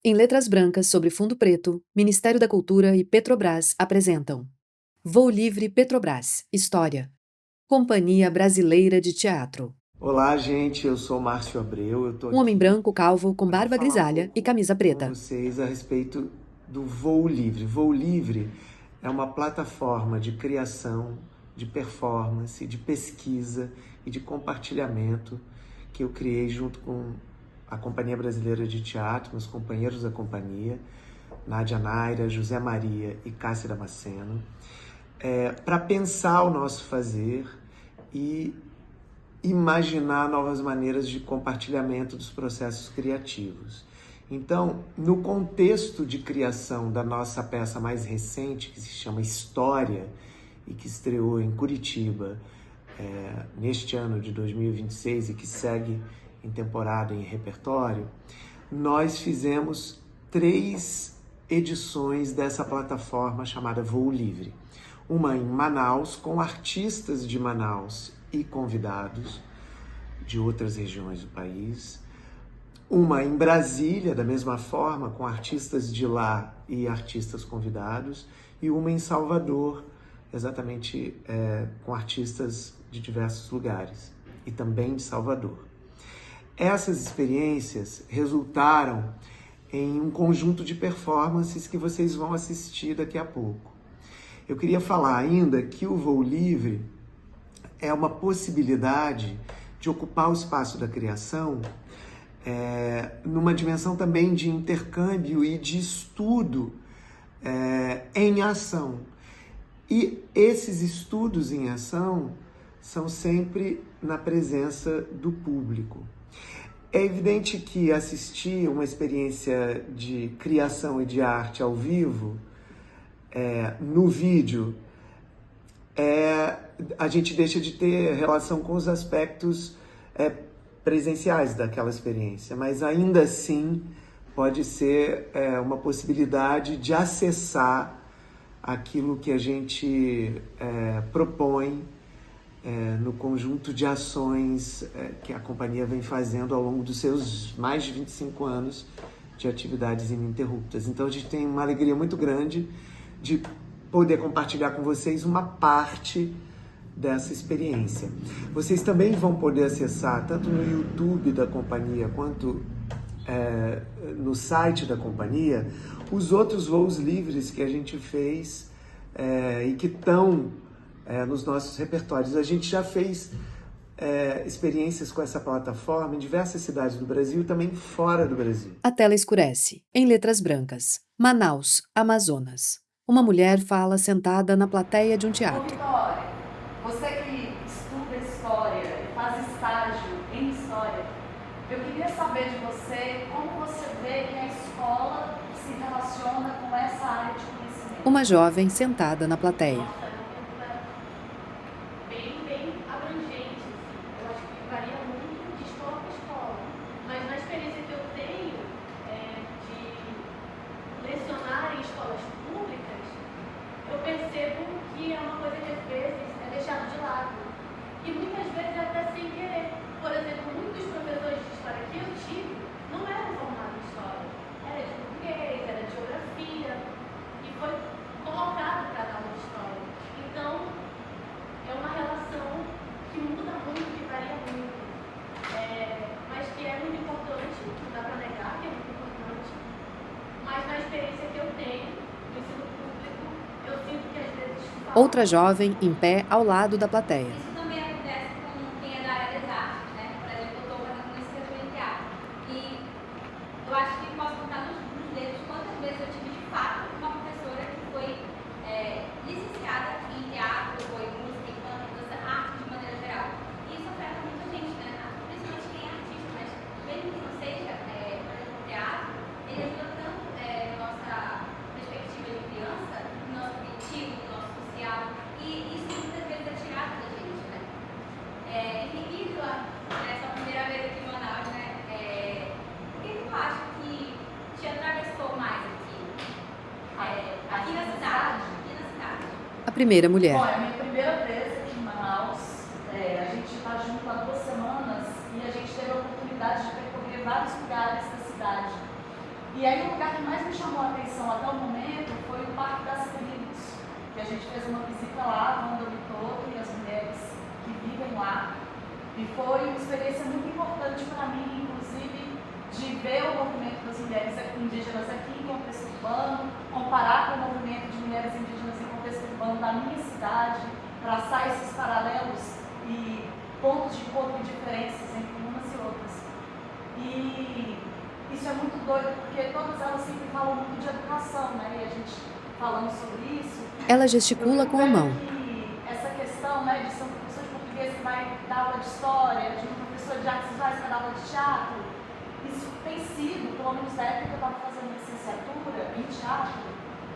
Em letras brancas sobre fundo preto, Ministério da Cultura e Petrobras apresentam Voo Livre Petrobras, História. Companhia Brasileira de Teatro. Olá, gente, eu sou Márcio Abreu, eu tô Um homem aqui branco, calvo, com para barba falar um grisalha e pouco camisa com preta. vocês a respeito do Voo Livre. Voo Livre é uma plataforma de criação, de performance, de pesquisa e de compartilhamento que eu criei junto com a Companhia Brasileira de Teatro, meus companheiros da companhia, Nádia Naira, José Maria e Cássia Damasceno, para pensar o nosso fazer e imaginar novas maneiras de compartilhamento dos processos criativos. Então, no contexto de criação da nossa peça mais recente, que se chama História, e que estreou em Curitiba neste ano de 2026 e que segue em temporada em repertório, nós fizemos 3 edições dessa plataforma chamada Voo Livre. Uma em Manaus, com artistas de Manaus e convidados de outras regiões do país. Uma em Brasília, da mesma forma, com artistas de lá e artistas convidados. E uma em Salvador, exatamente com artistas de diversos lugares e também de Salvador. Essas experiências resultaram em um conjunto de performances que vocês vão assistir daqui a pouco. Eu queria falar ainda que o Voo Livre é uma possibilidade de ocupar o espaço da criação numa dimensão também de intercâmbio e de estudo em ação. E esses estudos em ação são sempre na presença do público. É evidente que assistir uma experiência de criação e de arte ao vivo, no vídeo, a gente deixa de ter relação com os aspectos presenciais daquela experiência, mas ainda assim pode ser uma possibilidade de acessar aquilo que a gente propõe no conjunto de ações que a companhia vem fazendo ao longo dos seus mais de 25 anos de atividades ininterruptas. Então a gente tem uma alegria muito grande de poder compartilhar com vocês uma parte dessa experiência. Vocês também vão poder acessar, tanto no YouTube da companhia quanto no site da companhia, os outros voos livres que a gente fez e que estão nos nossos repertórios. A gente já fez experiências com essa plataforma em diversas cidades do Brasil e também fora do Brasil. A tela escurece. Em letras brancas. Manaus, Amazonas. Uma mulher fala sentada na plateia de um teatro. Vitória, você que estuda história e faz estágio em história, eu queria saber de você como você vê que a escola se relaciona com essa área de conhecimento. Uma jovem sentada na plateia. Bem abrangente, assim. Eu acho que varia muito de escola para escola. Mas na experiência que eu tenho de lecionar em escolas públicas, eu percebo que é uma coisa que às vezes é deixada de lado. E muitas vezes até sem querer. Por exemplo, muitos professores de história que eu tive não eram formados em história. Era de português, era de geografia. E foi colocado para dar uma história. Então, é uma relação que muda muito, que varia muito, mas que é muito importante, não dá para negar que é muito importante, mas na experiência que eu tenho no ensino público, eu sinto que às vezes falta. Outra jovem em pé ao lado da plateia. Isso também acontece com quem é da área das artes, né? Por exemplo, eu estou fazendo licenciatura em teatro e eu acho que posso contar nos dedos quantas vezes eu tive de fato uma professora que foi licenciada em teatro, foi música, dança, arte de maneira geral. E isso afeta muita gente, né? Principalmente quem é artista, mas mesmo que não seja, por exemplo, teatro, ele ajuda tanto na nossa perspectiva de criança, no nosso cognitivo, no nosso social, e isso muitas vezes é tirado da gente, né? Enfim, Isla, essa primeira vez aqui em Manaus, né? O que tu acha que te atravessou mais aqui? Aqui na cidade? A primeira mulher. Bom, é a minha primeira vez aqui em Manaus. A gente está junto há 2 semanas e a gente teve a oportunidade de percorrer vários lugares da cidade. E aí o lugar que mais me chamou a atenção até o momento foi o Parque das Tribos, que a gente fez uma visita lá, no dormitório e as mulheres que vivem lá. E foi uma experiência muito importante para mim, inclusive, de ver o movimento das mulheres indígenas aqui em contexto urbano, comparar com o movimento de mulheres indígenas em contexto urbano da minha cidade, traçar esses paralelos e pontos de encontro e diferenças entre umas e outras. E isso é muito doido, porque todas elas sempre falam muito de educação, né? E a gente falando sobre isso. Ela gesticula com a mão. Essa questão, né, de ser um professor de português que vai dar aula de história, de um professor de artes visuais que vai dar aula de teatro, isso tem sido, pelo menos da época que eu estava fazendo licenciatura em teatro,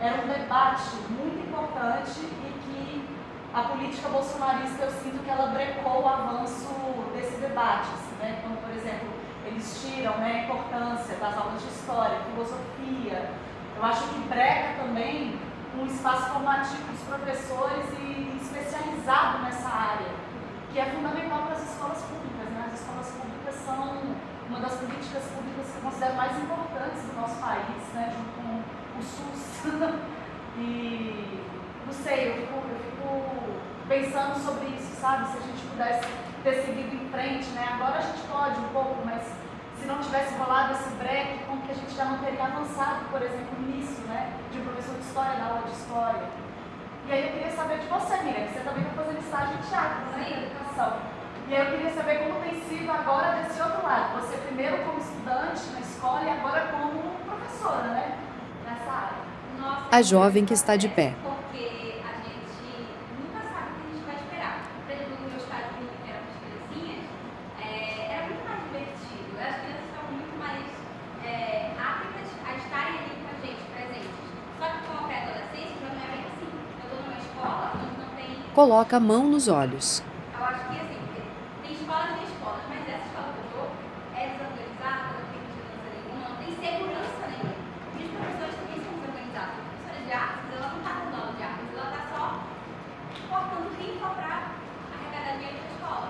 era um debate muito importante e que a política bolsonarista, eu sinto que ela brecou o avanço desse debate, assim, né? Quando, por exemplo, eles tiram, né, a importância das aulas de história, filosofia. Eu acho que breca também um espaço formativo dos professores e especializado nessa área, que é fundamental para as escolas públicas, né? As escolas públicas são uma das políticas públicas que eu considero mais importantes do nosso país, né? Junto com o SUS. E não sei, eu fico pensando sobre isso, sabe? Se a gente pudesse ter seguido em frente, né? Agora a gente pode um pouco, mas se não tivesse rolado esse break, como que a gente já não teria avançado, por exemplo, nisso, né? De um professor de história, da aula de história. E aí eu queria saber de você, Miriam, que você também está fazendo estágio em teatro, né? Em educação. E aí eu queria saber como tem sido agora desse outro lado. Você primeiro como estudante na escola e agora como professora, né? Nessa área. Nossa, A jovem que está de pé. Porque a gente nunca sabe o que a gente vai esperar. Por exemplo, no meu estágio que era com as criancinhas, era muito mais divertido. As crianças estavam muito mais aptas a estarem ali com a gente, presentes. Só que com a pré-adolescência já não é bem assim. Eu estou numa escola onde não tem... Coloca a mão nos olhos. Eu acho que assim, tem escolas e escolas, mas essa escola que eu estou é desorganizada, não tem vigilância nenhuma, não tem segurança nenhuma. E os professores também são desorganizados. A professora de artes, ela não está dando aula de artes, ela está só cortando rifa para arrecadar dinheiro para a escola.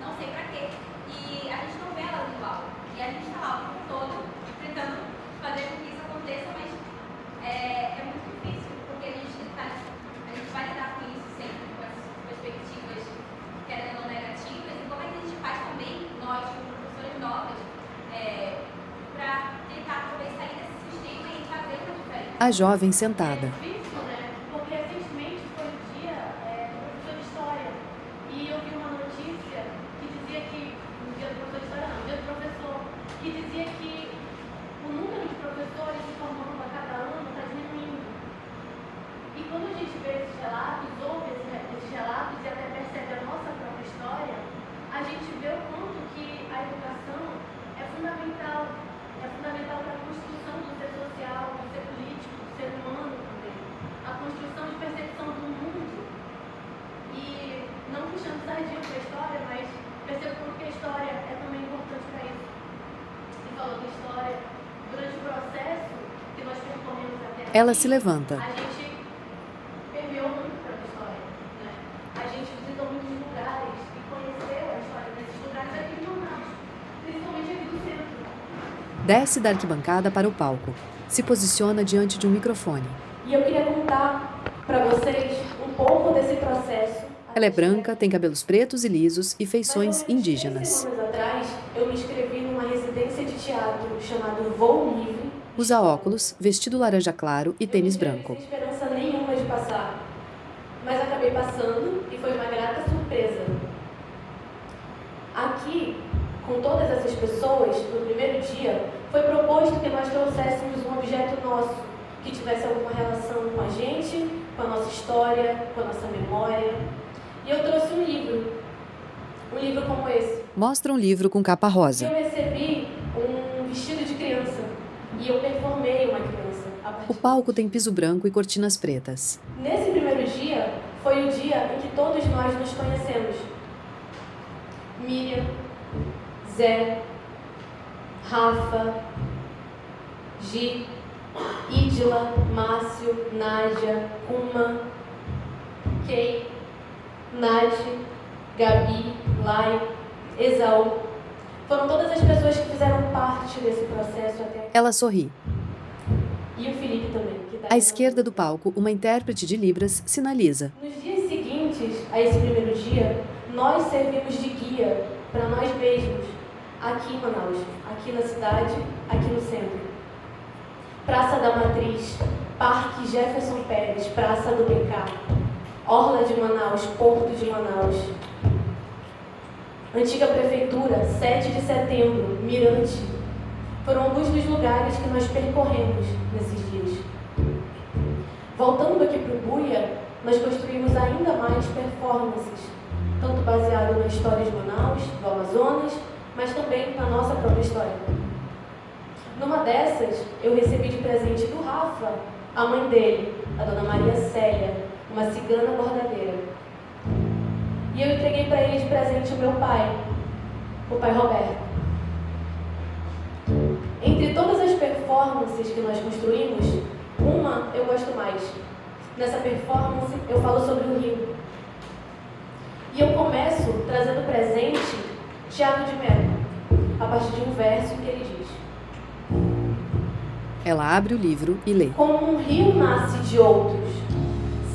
Não sei para quê. E a gente não vê ela dando aula. E a gente está lá o tempo todo tentando fazer com que isso aconteça, mas é muito difícil, porque a gente vai lidar com isso sempre, com essas perspectivas querendo ou não negativas, e como é que a gente faz também, nós, como professores novas, para tentar talvez sair desse sistema e fazer uma diferença. A jovem sentada. É difícil, né? Porque recentemente foi o dia do professor de história e eu vi uma notícia que dizia que, no dia do professor de história não, no dia do professor, que dizia que o número de professores se formando a cada ano está diminuindo. E quando a gente vê esses relatos, ouve esses relatos e até percebe a nossa própria história, a gente vê o quanto que a educação é fundamental para a construção do ser social, do ser político, do ser humano também. A construção de percepção do mundo. E não puxando sardinha para a história, mas percebo como que a história é também importante para isso. Você falou que a história, durante o processo que nós percorremos até aqui, Ela se levanta. a gente permeou muito para a história, né? A gente visitou muitos lugares e conheceu a história desses lugares aqui em Manaus, principalmente aqui do centro. Desce da arquibancada para o palco. Se posiciona diante de um microfone. E eu queria contar para vocês um pouco desse processo. Ela é branca, tem cabelos pretos e lisos e feições indígenas. 3 anos atrás, eu me inscrevi numa residência de teatro chamado Voo Livre. Usa óculos, vestido laranja claro e tênis branco. Sem esperança nenhuma de passar, mas acabei passando e foi uma grata surpresa. Aqui, com todas essas pessoas, no primeiro dia, foi proposto que nós trouxéssemos um objeto nosso, que tivesse alguma relação com a gente, com a nossa história, com a nossa memória. E eu trouxe um livro como esse. Mostra um livro com capa Eu rosa. recebi um vestido de criança e eu performei uma criança. O palco tem piso branco e cortinas pretas. Nesse primeiro dia, foi o dia em que todos nós nos conhecemos. Miriam, Zé, Rafa, Gi, Ídila, Márcio, Nádia, Uma, Kay, Nath, Gabi, Lai, Exaú. Foram todas as pessoas que fizeram parte desse processo até aqui. Ela sorri. E o Felipe também. Que tá À esquerda do palco, uma intérprete de Libras sinaliza. Nos dias seguintes a esse primeiro dia, nós servimos de guia para nós mesmos, aqui em Manaus, aqui na cidade, aqui no centro. Praça da Matriz, Parque Jefferson Pérez, Praça do BK, Orla de Manaus, Porto de Manaus. Antiga Prefeitura, 7 de setembro, Mirante. Foram alguns dos lugares que nós percorremos nesses dias. Voltando aqui para o Buia, nós construímos ainda mais performances, tanto baseado na história de Manaus, do Amazonas, mas também na nossa própria história. Numa dessas, eu recebi de presente do Rafa, a mãe dele, a dona Maria Célia, uma cigana bordadeira. E eu entreguei para ele de presente o meu pai, o pai Roberto. Entre todas as performances que nós construímos, uma eu gosto mais. Nessa performance, eu falo sobre o rio. E eu começo trazendo presente Tiago de Mello, a partir de um verso que ele diz. Ela abre o livro e lê. Como um rio nasce de outros,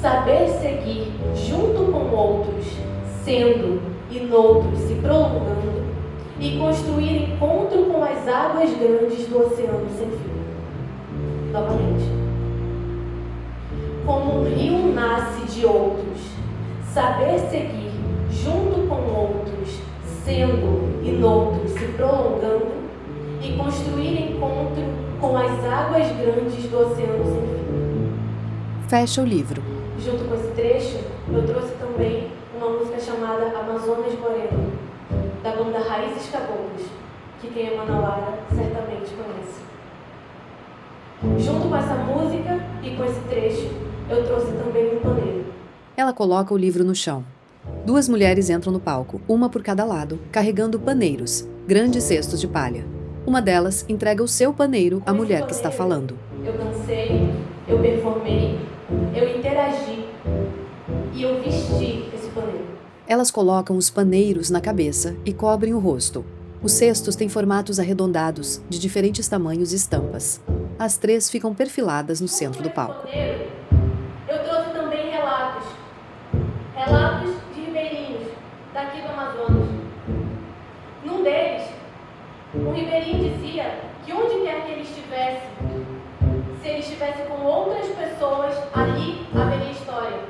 saber seguir junto com outros, sendo e noutros se prolongando, e construir encontro com as águas grandes do oceano sem fim. Novamente. Como um rio nasce de outros, saber seguir junto com outros, sendo e noutros se prolongando, e construir encontro com as águas grandes do oceano sem fim. Fecha o livro. Junto com esse trecho, eu trouxe também uma música chamada Amazonas Moreno, da banda Raízes Caboclos, que quem é manauara certamente conhece. Junto com essa música e com esse trecho, eu trouxe também um paneiro. Ela coloca o livro no chão. Duas mulheres entram no palco, uma por cada lado, carregando paneiros, grandes cestos de palha. Uma delas entrega o seu paneiro à mulher que está falando. Eu dancei, eu performei, eu interagi e eu vesti esse paneiro. Elas colocam os paneiros na cabeça e cobrem o rosto. Os cestos têm formatos arredondados, de diferentes tamanhos e estampas. As três ficam perfiladas no centro do palco. Eu trouxe também relatos. Relatos de ribeirinhos daqui do Amazonas. Num deles, um ribeirinho dizia que onde quer que ele estivesse, se ele estivesse com outras pessoas, ali haveria história.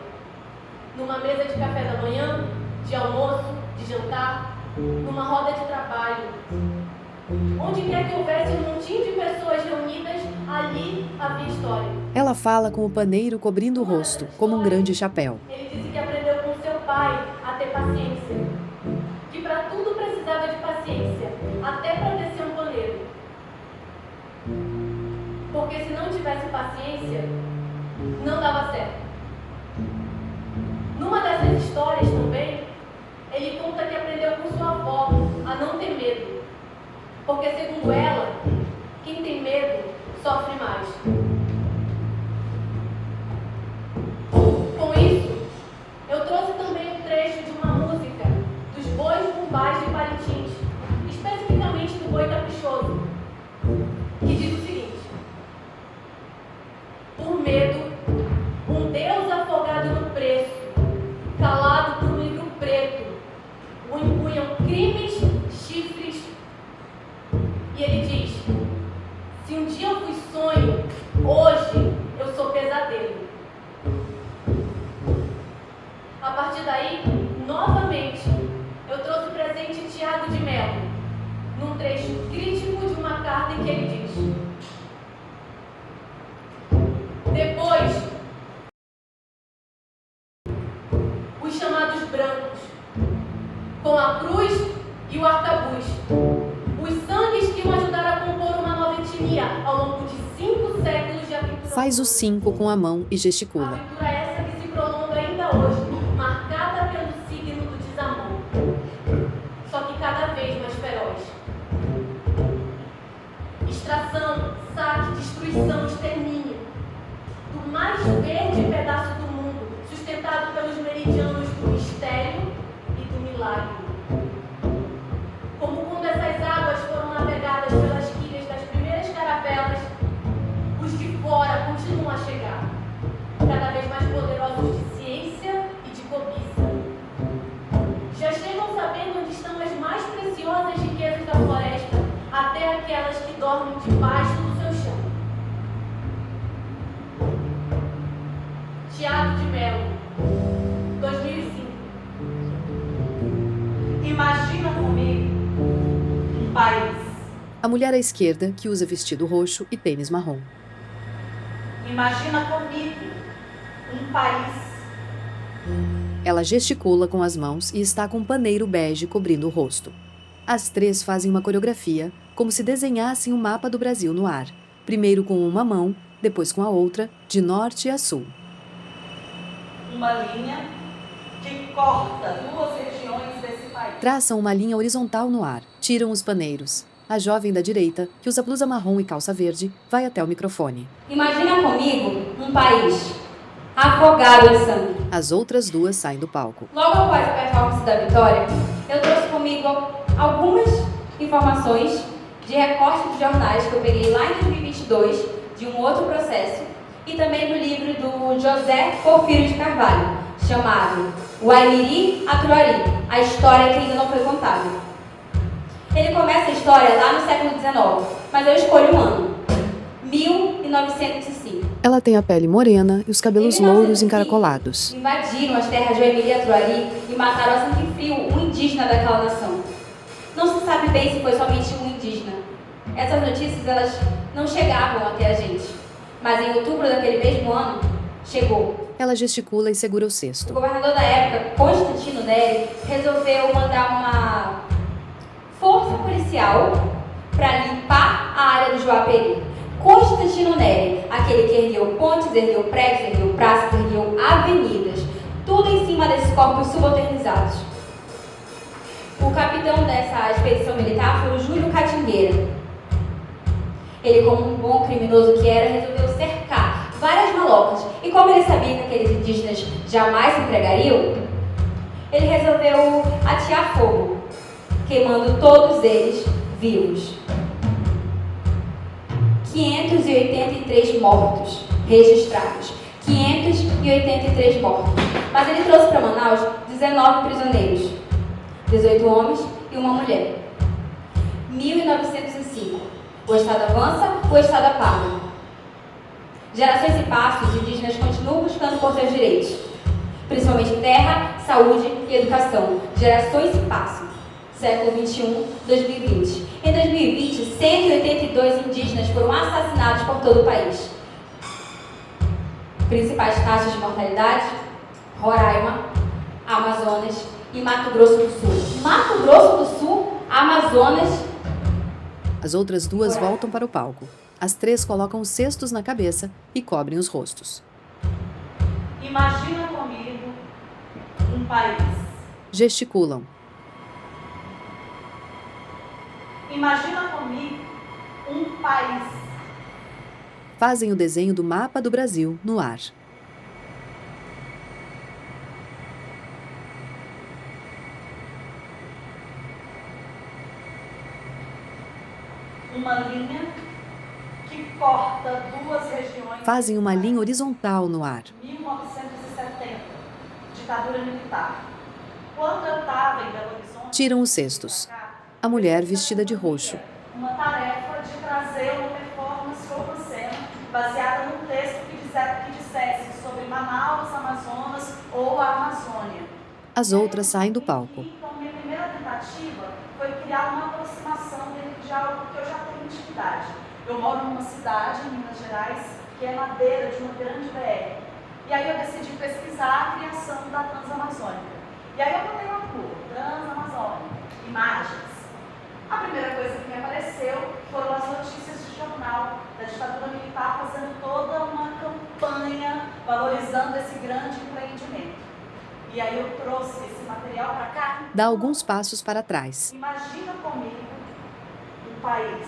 Numa mesa de café da manhã, de almoço, de jantar, numa roda de trabalho. Onde quer que houvesse um montinho de pessoas reunidas, ali havia história. Ela fala com o paneiro cobrindo o rosto, como um grande chapéu. Ele disse que aprendeu com seu pai a ter paciência. Que para tudo precisava de paciência, até para tecer um paneiro. Porque se não tivesse paciência, não dava certo. Numa dessas histórias também, ele conta que aprendeu com sua avó a não ter medo. Porque, segundo ela, quem tem medo sofre mais. Com isso, eu trouxe também um trecho de uma música dos Bois Bumbás de Parintins, especificamente do Boi Caprichoso, que diz o seguinte: por medo, um Deus afogado no preço, calado por um livro preto, o impunham crimes, chifres. E ele diz: se um dia eu fui sonho, hoje eu sou pesadelo. A partir daí, novamente, eu trouxe presente Tiago de Mello, num trecho crítico de uma carta em que ele diz: depois, os chamados brancos, com a cruz e o arcabuz, os sangues que o ajudaram a compor uma nova etnia ao longo de 5 séculos de aventura. Faz o 5 com a mão e gesticula. Aventura essa que se prolonga ainda hoje, marcada pelo signo do desamor, só que cada vez mais feroz. Extração, saque, destruição, extermínio do mais verde pedaço do mundo, sustentado pelos meridianos do mistério e do milagre. Como quando essas águas foram navegadas pelas quilhas das primeiras caravelas, os de fora continuam a chegar, cada vez mais poderosos de ciência e de cobiça. Já chegam sabendo onde estão as mais preciosas riquezas da floresta, até aquelas que dormem debaixo do seu chão. Tiago de Mello, 2005. Imagina comigo um país. A mulher à esquerda, que usa vestido roxo e tênis marrom. Imagina comigo um país. Ela gesticula com as mãos e está com um paneiro bege cobrindo o rosto. As três fazem uma coreografia, como se desenhassem um mapa do Brasil no ar, primeiro com uma mão, depois com a outra, de norte a sul. Uma linha que corta duas regiões desse país. Traçam uma linha horizontal no ar, tiram os paneiros. A jovem da direita, que usa blusa marrom e calça verde, vai até o microfone. Imagina comigo um país afogado em sangue. As outras duas saem do palco. Logo após a performance da Vitória, eu trouxe comigo algumas informações de recortes de jornais que eu peguei lá em 2022, de um outro processo, e também do livro do José Porfírio de Carvalho, chamado O Aimiri Atruari, a história que ainda não foi contada. Ele começa a história lá no século XIX, mas eu escolho um ano, 1905. Ela tem a pele morena e os cabelos louros encaracolados. Invadiram as terras de Aimiri Atruari e mataram a sangue frio um indígena daquela nação. Não se sabe bem se foi somente um indígena. Essas notícias elas não chegavam até a gente, mas em outubro daquele mesmo ano, chegou. Ela gesticula e segura o O cesto. governador da época, Constantino Neri, resolveu mandar uma força policial para limpar a área do Joaperi. Constantino Neri, aquele que ergueu pontes, ergueu prédios, ergueu praças, ergueu avenidas, tudo em cima desses corpos subalternizados. O capitão dessa expedição militar foi o Júlio Catingueira. Ele, como um bom criminoso que era, resolveu cercar várias malocas. E como ele sabia que aqueles indígenas jamais se entregariam, ele resolveu atear fogo, queimando todos eles vivos. 583 mortos registrados. 583 mortos. Mas ele trouxe para Manaus 19 prisioneiros. 18 homens e uma mulher. 1905. O Estado avança, o Estado apaga. Gerações se passam, os indígenas continuam buscando por seus direitos. Principalmente terra, saúde e educação. Gerações se passam. Século 21, 2020. Em 2020, 182 indígenas foram assassinados por todo o país. Principais taxas de mortalidade: Roraima, Amazonas e Mato Grosso do Sul. Mato Grosso do Sul, Amazonas. As outras duas voltam para o palco. As três colocam os cestos na cabeça e cobrem os rostos. Imagina comigo um país. Gesticulam. Imagina comigo um país. Fazem o desenho do mapa do Brasil no ar. Uma linha que corta duas regiões. Fazem uma linha horizontal no ar. 1970, ditadura militar. Quando eu estava em Belo Horizonte, Tiram os cestos. A mulher vestida de roxo. uma tarefa de trazer uma performance ou uma cena baseada num texto que dissesse sobre Manaus, Amazonas ou a Amazônia. As outras saem do palco. Então, minha primeira tentativa foi criar uma aproximação dentro de algo que eu já tenho intimidade. Eu moro numa cidade, em Minas Gerais, que é na beira de uma grande BR. E aí eu decidi pesquisar a criação da Transamazônica. E aí eu botei uma rua, Transamazônica, imagens. A primeira coisa que me apareceu foram as notícias de jornal da ditadura militar fazendo toda uma campanha valorizando esse grande empreendimento. E aí eu trouxe esse material para cá. Dá alguns passos para trás. Imagina comigo um país.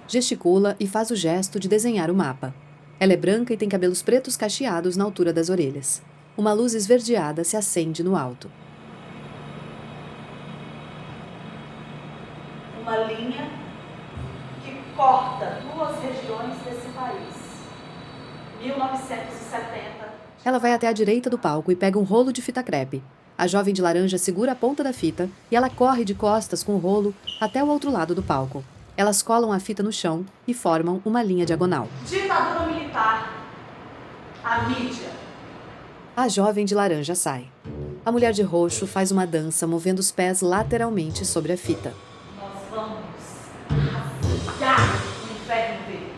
Gesticula e faz o gesto de desenhar o mapa. Ela é branca e tem cabelos pretos cacheados na altura das orelhas. Uma luz esverdeada se acende no alto. Uma linha que corta duas regiões desse país. 1970. Ela vai até a direita do palco e pega um rolo de fita crepe. A jovem de laranja segura a ponta da fita e ela corre de costas com o rolo até o outro lado do palco. Elas colam a fita no chão e formam uma linha diagonal. Ditadura militar. A mídia. A jovem de laranja sai. A mulher de roxo faz uma dança movendo os pés lateralmente sobre a fita. Nós vamos rasgar o inferno verde.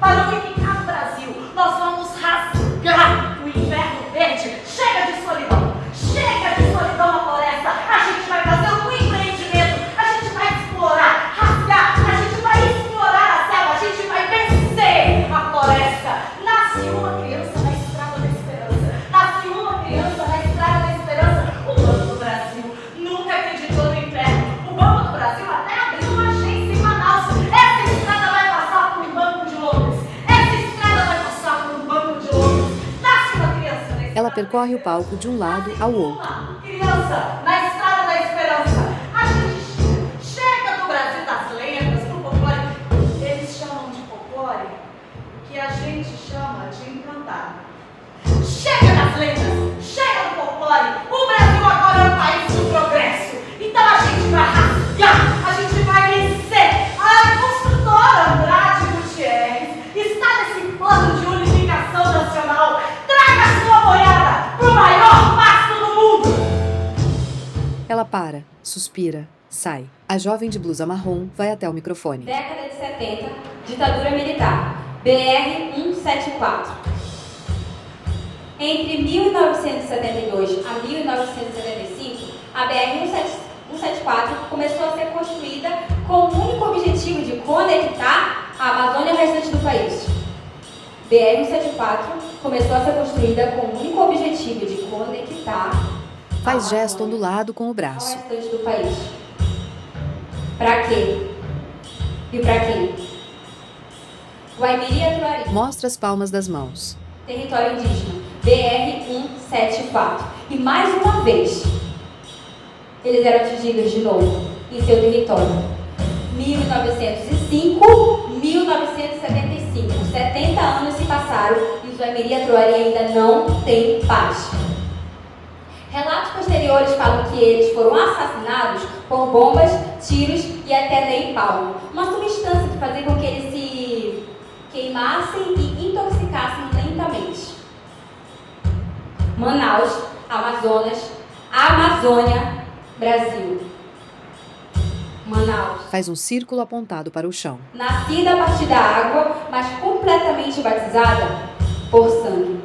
Para unificar o Brasil, nós vamos rasgar o inferno verde. Chega de solidão. Chega de solidão na floresta. A gente vai fazer um empreendimento. A gente vai explorar, rasgar. A gente vai explorar a selva. A gente vai vencer a floresta. Nasce uma criança na estrada da esperança. Nasce uma criança na estrada da esperança. O Banco do Brasil nunca acreditou no inferno. O Banco do Brasil até abriu uma agência em Manaus. Essa estrada vai passar por um banco de Londres. Essa estrada vai passar por um banco de Londres. Nasce uma criança na estrada. Ela percorre o palco de um lado ao outro. Criança na estrada da esperança. A gente chega do Brasil das lendas, do folclore. Eles chamam de folclore o que a gente chama de encantado. Chega das lendas, chega do folclore. O Brasil agora é um país do progresso. Então a gente vai rasgar, a gente vai vencer. A construtora Andrade Gutierrez está nesse plano de unificação nacional. Traga sua boiada pro maior pasto do mundo. Ela para, suspira, sai. A jovem de blusa marrom vai até o microfone. Década de 70, ditadura militar, BR-174. Entre 1972 a 1975, a BR-174 começou a ser construída com o único objetivo de conectar a Amazônia ao restante do país. BR-174 começou a ser construída com o único objetivo de conectar Faz gesto ondulado com o ao braço. restante do país. Pra quê? E pra quem? Guaimiri e Atuari, Mostra as palmas das mãos. território indígena, BR-174. E mais uma vez, eles eram atingidos de novo em seu território. 1905, 1975. 70 anos se passaram e os Guaimiri e Atuari ainda não têm paz. Relatos posteriores falam que eles foram assassinados por bombas, tiros e até napalm, uma substância que fazia com que eles se queimassem e intoxicassem lentamente. Manaus, Amazonas, Amazônia, Brasil. Manaus. Faz um círculo apontado para o chão. Nascida a partir da água, mas completamente batizada por sangue.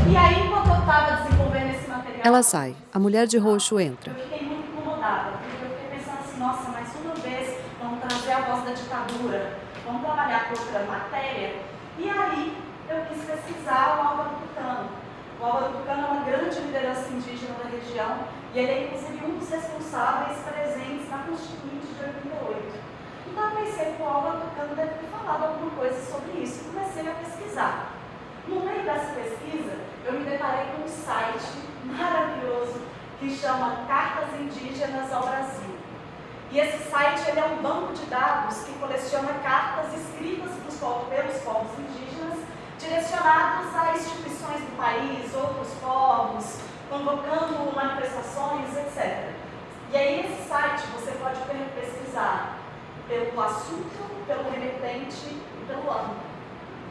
E aí, enquanto eu estava desenvolvendo esse material, Ela sai. A mulher de roxo entra. eu fiquei muito incomodada, porque eu fiquei pensando assim, nossa, mais uma vez vamos trazer a voz da ditadura, vamos trabalhar com outra matéria. E aí eu quis pesquisar o Álvaro Tucano. O Álvaro Tucano é uma grande liderança indígena da região e ele é inclusive um dos responsáveis presentes na Constituinte de 88. Então eu pensei que o Álvaro Tucano deve ter falado alguma coisa sobre isso e comecei a pesquisar. No meio dessa pesquisa, eu me deparei com um site maravilhoso que chama Cartas Indígenas ao Brasil. E esse site ele é um banco de dados que coleciona cartas escritas pelos povos indígenas, direcionados a instituições do país, outros povos, convocando manifestações, etc. E aí nesse site você pode pesquisar pelo assunto, pelo remetente e pelo ano.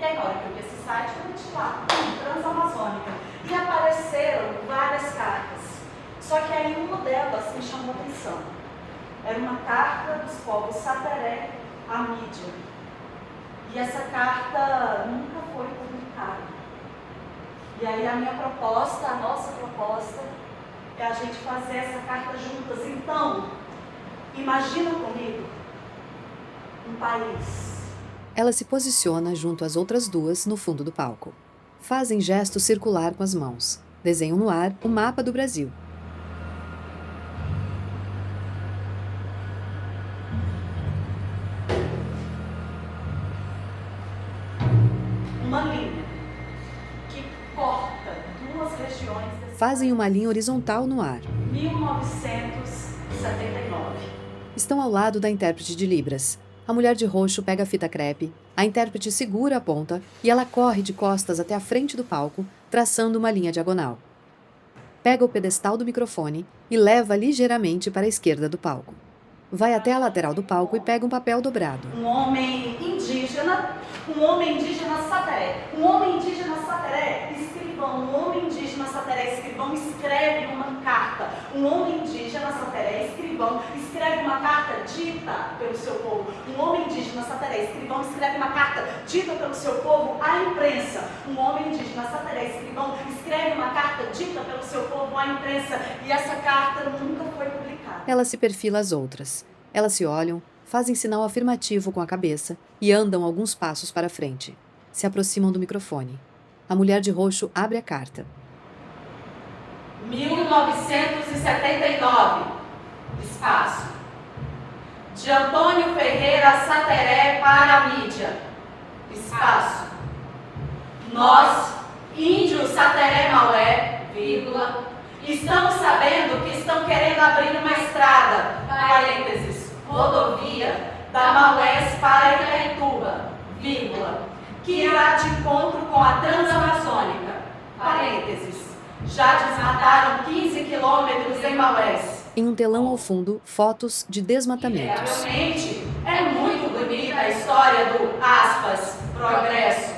E aí, na hora que eu vi esse site, eu meti lá, Transamazônica. E apareceram várias cartas. Só que aí uma delas me chamou a atenção. Era uma carta dos povos Sateré à mídia. E essa carta nunca foi publicada. E aí a minha proposta, a nossa proposta, é a gente fazer essa carta juntas. Então, imagina comigo um país. Ela se posiciona junto às outras duas no fundo do palco. Fazem gesto circular com as mãos. Desenham no ar o mapa do Brasil. Uma linha que corta duas regiões desse Fazem uma linha horizontal no ar. 1979. Estão ao lado da intérprete de Libras. A mulher de roxo pega a fita crepe, a intérprete segura a ponta e ela corre de costas até a frente do palco, traçando uma linha diagonal. Pega o pedestal do microfone e leva ligeiramente para a esquerda do palco. Vai até a lateral do palco e pega um papel dobrado. Um homem indígena sateré. Um homem indígena sateré, escrivão. Um homem indígena sateré, escrivão, escreve uma carta. Um homem indígena sateré, escrivão, escreve uma carta dita pelo seu povo. Um homem indígena sateré, escrivão, escreve uma carta dita pelo seu povo à imprensa. Um homem indígena sateré, escrivão, escreve uma carta dita pelo seu povo à imprensa. E essa carta nunca foi publicada. Ela se perfila às outras. Elas se olham, fazem sinal afirmativo com a cabeça e andam alguns passos para frente. Se aproximam do microfone. A mulher de roxo abre a carta. 1979. Espaço. De Antônio Ferreira Sateré para a mídia. Espaço. Nós, índios Sateré Maué, vírgula, estamos sabendo que estão querendo abrir uma estrada, parênteses, rodovia, da Maués para Itaituba, vírgula, que irá de encontro com a Transamazônica, parênteses, já desmataram 15 quilômetros em Maués. Em um telão ao fundo, fotos de desmatamentos. Realmente, é muito bonita a história do, aspas, progresso,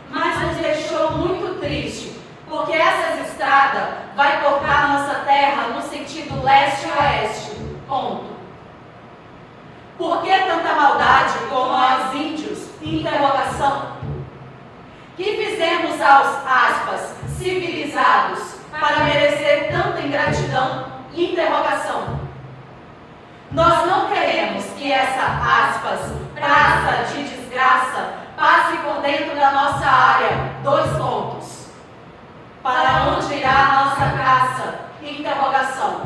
mas nos deixou muito triste, porque essa estrada vai cortar nossa terra no sentido leste-oeste, ponto. Por que tanta maldade com nós índios? Interrogação. Que fizemos aos, aspas, civilizados para merecer tanta ingratidão? Interrogação. Nós não queremos que essa, aspas, praça de desgraça passe por dentro da nossa área. Dois pontos. Para onde irá a nossa caça? Interrogação.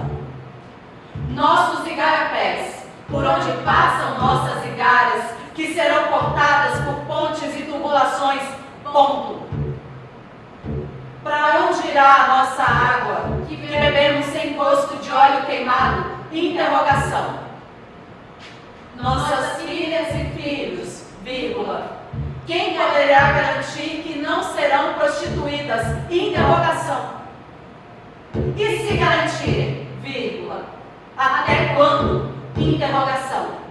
Nossos igarapés, por onde passam nossas igalhas, que serão cortadas por pontes e tubulações, ponto. Para onde irá a nossa água, que bebemos sem gosto de óleo queimado? Interrogação. Nossas filhas e filhos, vírgula. Quem poderá garantir que não serão prostituídas? Interrogação. E se garantirem, vírgula. Até quando? Interrogação.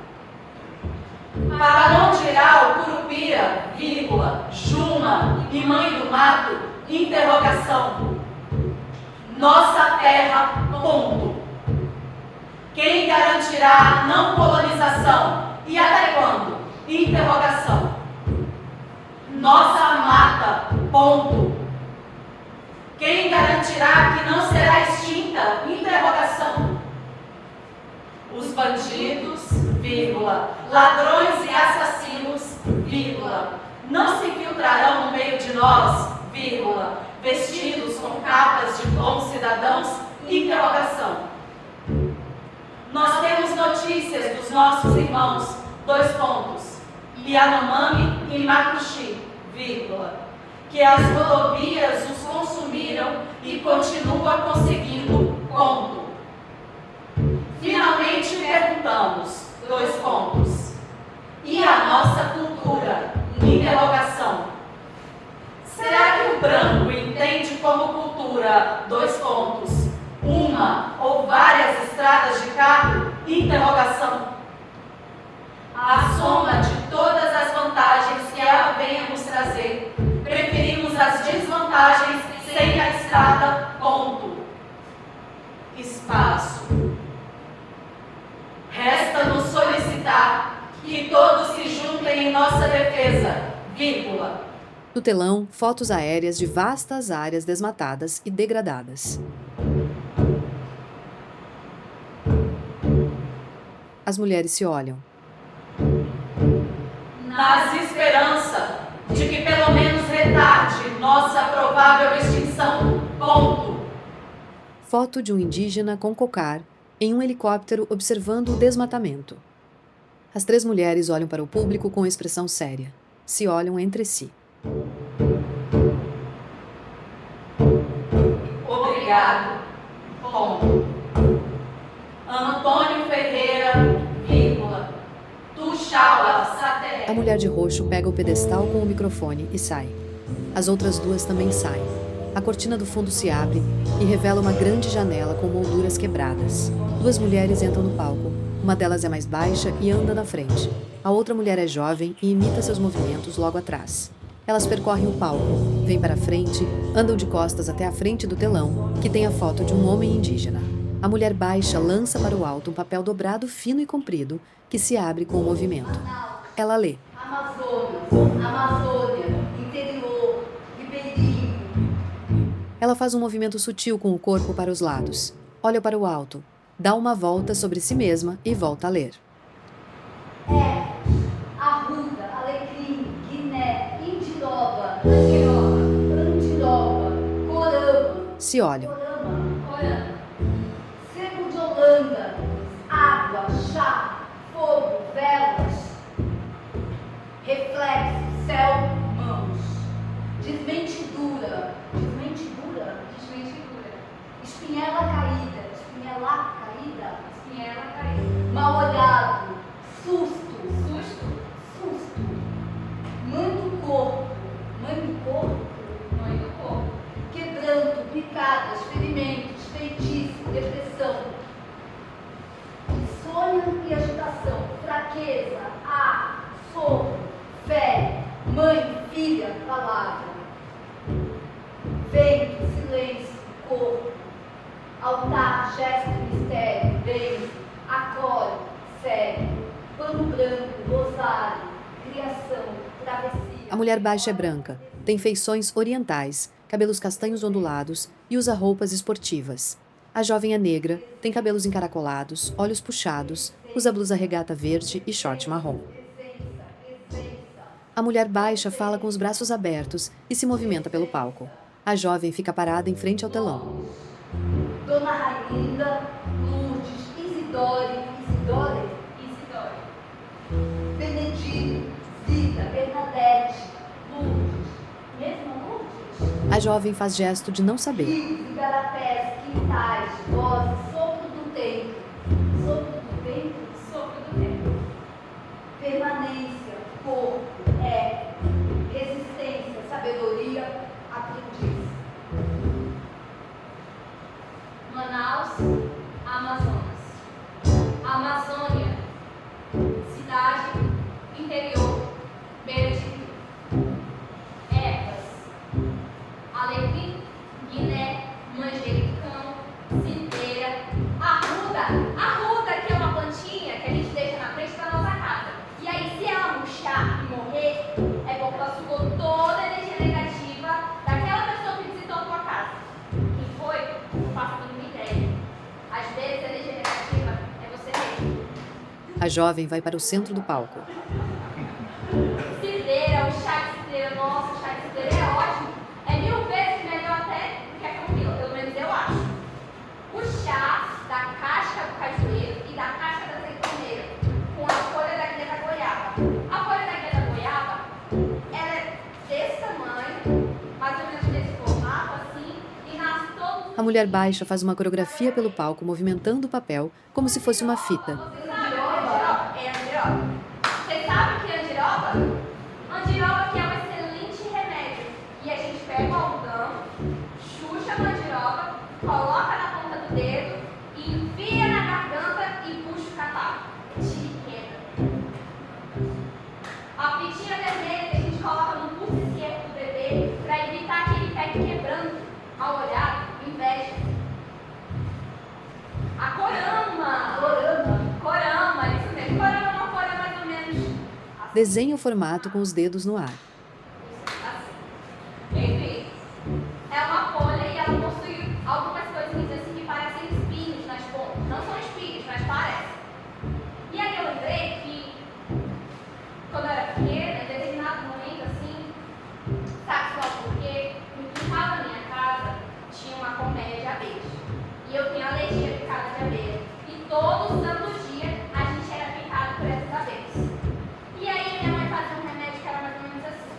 Para onde irá o Curupira, vírgula, Juma e Mãe do Mato? Interrogação. Nossa terra, ponto. Quem garantirá a não colonização? E até quando? Interrogação. Nossa mata, ponto. Quem garantirá que não será extinta? Interrogação. Os bandidos, vírgula, ladrões e assassinos, vírgula, não se infiltrarão no meio de nós, vírgula, vestidos com capas de bons cidadãos? Interrogação. Nós temos notícias dos nossos irmãos, dois pontos, Yanomami e Makuxi, vírgula, que as rodovias os consumiram e continua conseguindo, ponto. Finalmente perguntamos, dois pontos, e a nossa cultura? Interrogação. Será que o branco entende como cultura, dois pontos, uma ou várias estradas de carro? Interrogação. À soma de todas as vantagens que ela venha nos trazer, preferimos as desvantagens sem a estrada, ponto. Espaço. Resta-nos solicitar que todos se juntem em nossa defesa, vírgula. No telão, fotos aéreas de vastas áreas desmatadas e degradadas. As mulheres se olham. Nas esperança de que pelo menos retarde nossa provável extinção, ponto. Foto de um indígena com cocar em um helicóptero observando o desmatamento. As três mulheres olham para o público com expressão séria. Se olham entre si. Obrigado, ponto. Antônio Ferreira, vírgula, Tuxi. A mulher de roxo pega o pedestal com o microfone e sai. As outras duas também saem. A cortina do fundo se abre e revela uma grande janela com molduras quebradas. Duas mulheres entram no palco. Uma delas é mais baixa e anda na frente. A outra mulher é jovem e imita seus movimentos logo atrás. Elas percorrem o palco, vêm para a frente, andam de costas até a frente do telão, que tem a foto de um homem indígena. A mulher baixa lança para o alto um papel dobrado fino e comprido, que se abre com o movimento. Ela lê. Amazônia, interior, ribeirinho. Ela faz um movimento sutil com o corpo para os lados. Olha para o alto, dá uma volta sobre si mesma e volta a ler. Arruda, Alecrim, Guiné, Indiroba, Corama. Se olham. Sebo de Holanda, água, chá, fogo, velas. Reflexo, céu, mãos. Desmentidura. Espinhela caída. Mal olhado. Susto. Mãe do corpo. Quebranto, picadas, ferimentos, feitiço, depressão. Sonho e agitação. Fraqueza, ar, sono, fé, mãe, filha, palavra. Vento, silêncio, corpo. Altar, gesto, mistério, bem, acolhe, segue. Pano branco, rosário, criação, travessia. A mulher baixa é branca, tem feições orientais, cabelos castanhos ondulados e usa roupas esportivas. A jovem é negra, tem cabelos encaracolados, olhos puxados, usa blusa regata verde e short marrom. A mulher baixa fala com os braços abertos e se movimenta pelo palco. A jovem fica parada em frente ao telão. Dona Railinda, Lourdes, Isidore. Benedito, Zita, Bernadette, Lourdes. Mesma Lourdes? A jovem faz gesto de não saber. Rios, igarapés, quintais, vozes, sopro do tempo. Sopro do tempo. Permanência, corpo, resistência, sabedoria, aprendiz. Manaus, Amazonas. Amazônia, cidade, interior, beira de rio. Ervas, alecrim, guiné, manjericão, civeira, arruda, que é uma plantinha que a gente deixa na frente da nossa casa. E aí, se ela murchar e morrer, é bom que ela sugou toda a energia negativa daquela pessoa que visitou a tua casa. Quem foi? Não faço a mínima ideia. Às vezes, a energia negativa é você mesmo. A jovem vai para o centro do palco. Civeira, o chá de civeira, nossa, o chá de civeira é ótimo. É 1000 vezes melhor até do que a camomila, pelo menos eu acho. O chá da casca do cajueiro e da casca da azeitoneira, com a folha da guia da goiaba. A folha da guia da goiaba, ela é desse tamanho, mais ou menos desse formato, assim, e nasce todo. A mulher baixa faz uma coreografia pelo palco, movimentando o papel como se fosse uma fita. Vocês sabem o que é andiroba? Andiroba que é um excelente remédio. E a gente pega o algodão, chucha a mandiroba, coloca na ponta do dedo, enfia na garganta e puxa o catarro. Te quebra. A fitinha vermelha que a gente coloca no pulso esquerdo do bebê para evitar que ele pegue quebrando ao olhar, inveja. A corama, isso mesmo. Corama é uma folha mais ou menos assim. Desenha o formato com os dedos no ar. Enfim, é uma folha e ela possui algumas coisinhas assim que parecem espinhos nas pontas. Não são espinhos, mas parecem. E aí eu lembrei que, quando eu era pequena, em determinado momento assim, sabe só porque no quintal da minha casa tinha uma colmeia de abelhas. E eu tenho alergia à picada de abelha. E todo santo dia a gente era picado por essas abelhas. E aí minha mãe fazia um remédio que era mais ou menos assim.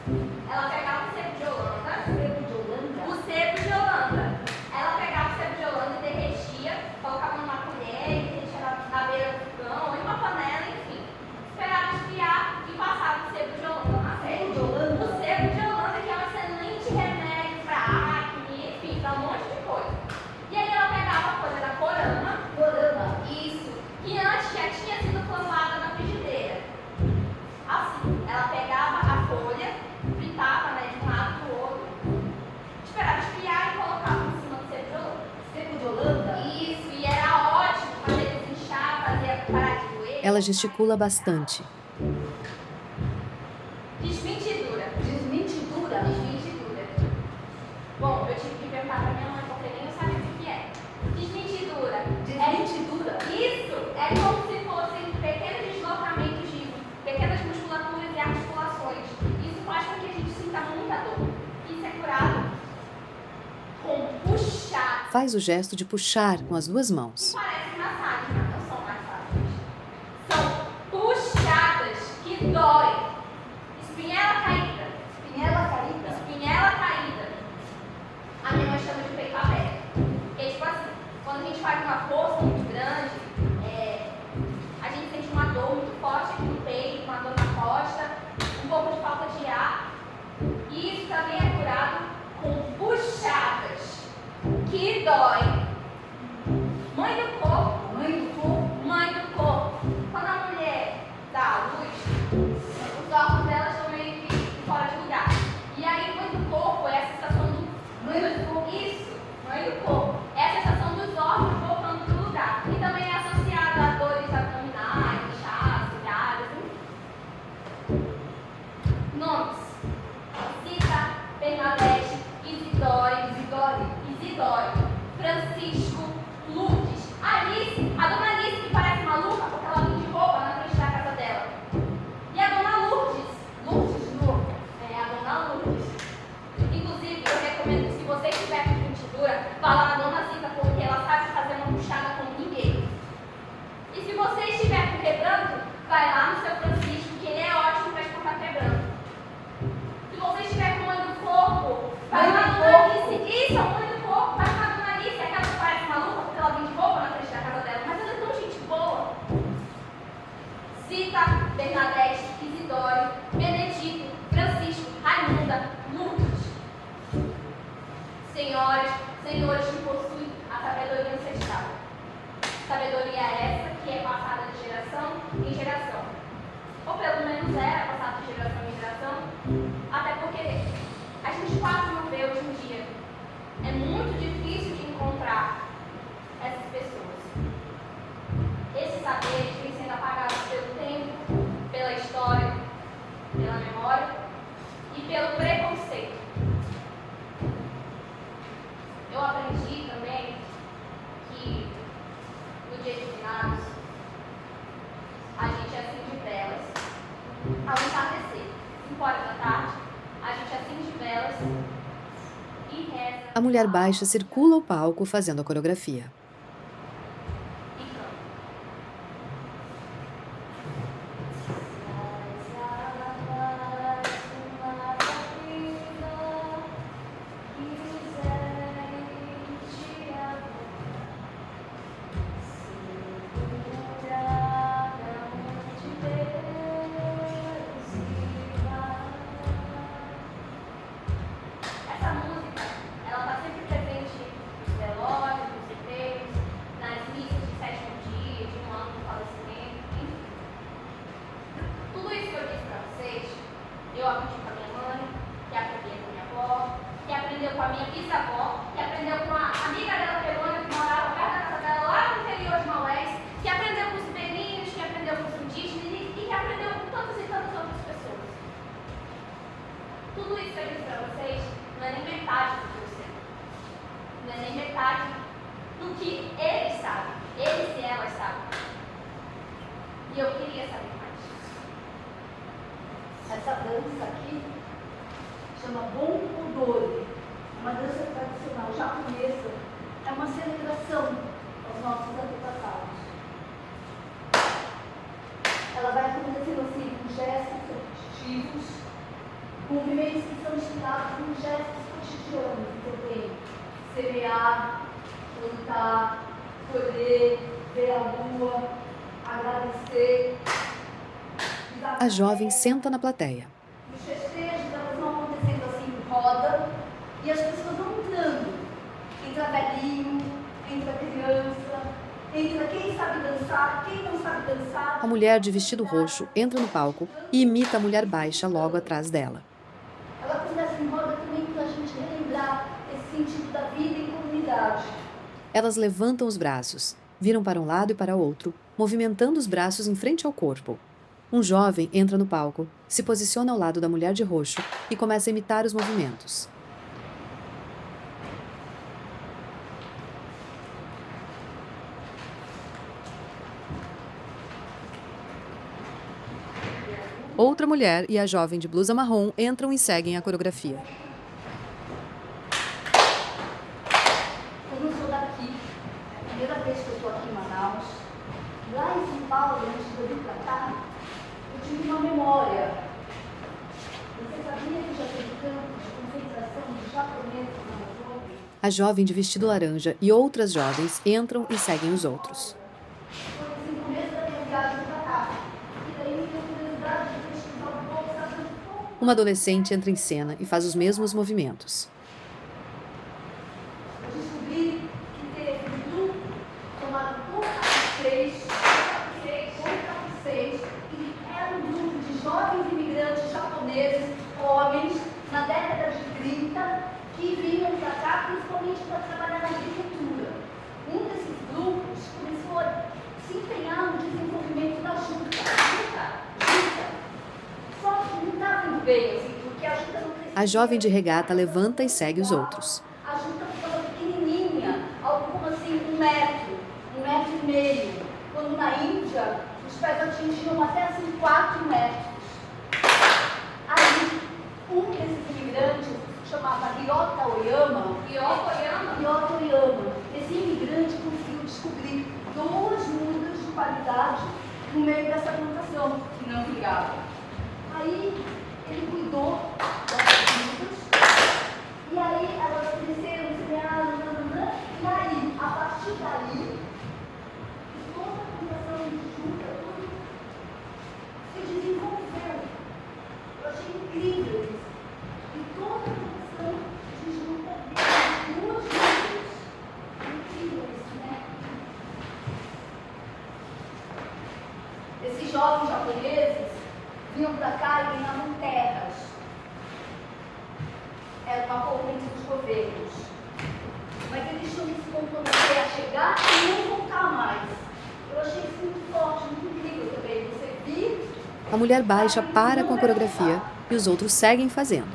Ela gesticula bastante. Desmentidura. Desmentidura. Desmentidura. Bom, eu tive que perguntar pra minha mãe, porque nem eu sabia o que é. Desmentidura. Desmentidura. Isso é como se fossem pequenos deslocamentos de pequenas musculaturas e articulações. Isso faz com que a gente sinta muita dor. Isso é curado com puxar. Faz o gesto de puxar com as duas mãos. Parece massagem, mas não são massagens. São puxadas que doem. Espinhela caída. Espinhela caída. Espinhela caída. A minha mãe chama de peito aberto. Porque, tipo assim, quando a gente faz uma força muito grande, a gente sente uma dor muito forte aqui no peito, uma dor na costa, um pouco de falta de ar. E isso também é curado com puxadas que doem. Mãe do corpo. Mãe do corpo. Mãe do corpo. Quando a mulher dá à luz, os órgãos dela estão meio que fora de lugar. E aí, mãe do corpo é a sensação do. Mãe do corpo. Isso, mãe do corpo. É a sensação dos órgãos voltando para o lugar. E também é associada a dores abdominais, inchaço, gases, enfim. Nomes: Zita, Bernadette, Isidore, Francisco, Lourdes, Alice, a dona Alice, que parece maluca porque ela vem de roupa na frente da casa dela. E a dona Lourdes, Lourdes de novo, a dona Lourdes. Inclusive, eu recomendo que se você estiver com mentidura, vá lá na dona Zita, porque ela sabe fazer uma puxada como ninguém. E se você estiver com quebranto, vai lá no seu Francisco, que ele é ótimo para escutar quebranto. Se você estiver com mãe do corpo, vai lá na dona Alice. Isso, a mãe do corpo, vai lá na dona Alice, aquela que parece maluca porque ela vem de roupa na frente da casa dela, mas ela é tão gente boa. Zita, Bernadette, Isidore, Benedito, Francisco, Raimunda, Lourdes. Senhoras, senhores que possuem a sabedoria ancestral. Sabedoria essa que é passada de geração em geração. Ou pelo menos era passada de geração em geração, até porque a gente quase não vê hoje em dia. É muito difícil de encontrar essas pessoas. Esses saberes vêm sendo apagados pelo tempo, pela história, pela memória e pelo preconceito. Eu aprendi também que no dia de finados a gente acende velas ao entardecer. 5 horas da tarde, a gente acende velas e reza. A mulher baixa circula o palco fazendo a coreografia. E canta. Essa música, ela está sempre presente nos velórios, nos enterros, nas missas de 7º dia, de 1 ano de falecimento, enfim. Tudo isso que eu disse para vocês, eu aprendi com a minha mãe, que aprendeu com a minha avó, que aprendeu com a minha bisavó, que aprendeu com a amiga dela peruana que morava perto da casa dela, lá no interior de Maués, que aprendeu com os ribeirinhos, que aprendeu com os indígenas e que aprendeu com tantas e tantas outras pessoas. Tudo isso que eu disse para vocês não é nem metade do que eu sei. Não é nem metade do que eles sabem. Eles e elas sabem. E eu queria saber mais. Essa dança aqui chama Bonkodori, uma dança tradicional japonesa, é uma celebração aos nossos antepassados. Ela vai acontecendo assim com gestos repetitivos, movimentos que são inspirados em gestos cotidianos, então tem semear, plantar, colher, ver a lua, agradecer. A jovem senta na plateia. Os festejos elas vão acontecendo assim em roda e as pessoas vão entrando. Entra velhinho, entra criança, entra quem sabe dançar, quem não sabe dançar. A mulher de vestido roxo entra no palco e imita a mulher baixa logo atrás dela. Ela acontece em roda também para a gente relembrar esse sentido da vida em comunidade. Elas levantam os braços, viram para um lado e para o outro, movimentando os braços em frente ao corpo. Um jovem entra no palco, se posiciona ao lado da mulher de roxo e começa a imitar os movimentos. Outra mulher e a jovem de blusa marrom entram e seguem a coreografia. Eu não sou daqui. É a primeira vez que eu estou aqui em Manaus. Lá em São Paulo, antes de eu vir para cá, eu tive uma memória. Você sabia que já teve campos de concentração de japoneses na Amazônia? A jovem de vestido laranja e outras jovens entram e seguem os outros. Foi assim, no começo da minha viagem para cá. E daí me deu curiosidade de pesquisar um pouco, saber um pouco. Uma adolescente entra em cena e faz os mesmos movimentos. Eu descobri que teve um grupo chamado Porta 6, que era um grupo de jovens imigrantes japoneses, homens, na década de 30, que vinham para cá principalmente para trabalhar na agricultura. Um desses grupos começou a se empenhar no desenvolvimento da juta. Só que não estava indo bem, assim, porque a juta não crescia. A jovem de regata levanta e segue os outros. A juta ficava pequenininha, algo como assim 1 metro, 1,5 metro. Quando na Índia, os pés atingiam até assim 4 metros. Aí, um desses imigrantes, chamava Ryota Oyama, esse imigrante conseguiu descobrir 2 mudas de qualidade no meio dessa plantação, que não ligavam. Aí, ele cuidou dessas mudas, e aí elas cresceram, semearam, e aí, a partir daí, toda a plantação de juta, tudo se desenvolveu. Eu achei incrível isso. E toda a plantação de juta deu 2 mudas. Incrível isso, né? Esses jovens japoneses vinham para cá e ganhavam terras. Era uma corrente dos governos. Mas eles tinham que se comprometer a chegar e não voltar mais. Eu achei isso muito forte, muito incrível também. Você vir. A mulher baixa para com a coreografia e os outros seguem fazendo.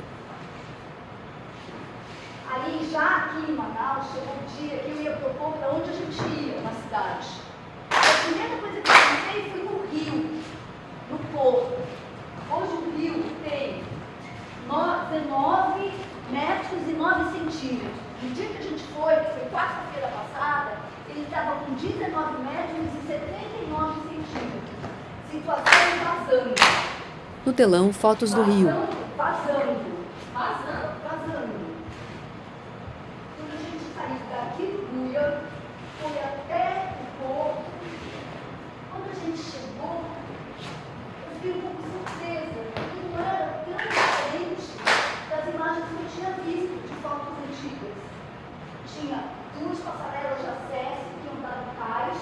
Aí, já aqui em Manaus, chegou um dia que eu ia propor para onde a gente ia na cidade. A primeira coisa que eu pensei foi no rio, no porto. Hoje o rio tem 19 metros e 9 centímetros. No dia que a gente foi, que foi quarta-feira passada, ele estava com 19 metros e 79 centímetros. Situação vazando. No telão, fotos do rio. Vazando. Quando a gente saiu daqui do Buia, foi até o porto. Quando a gente chegou, eu fiquei um pouco surpresa, porque não era tão diferente das imagens que eu tinha visto de fotos antigas. Tinha 2 passarelas de acesso que iam dar no cais.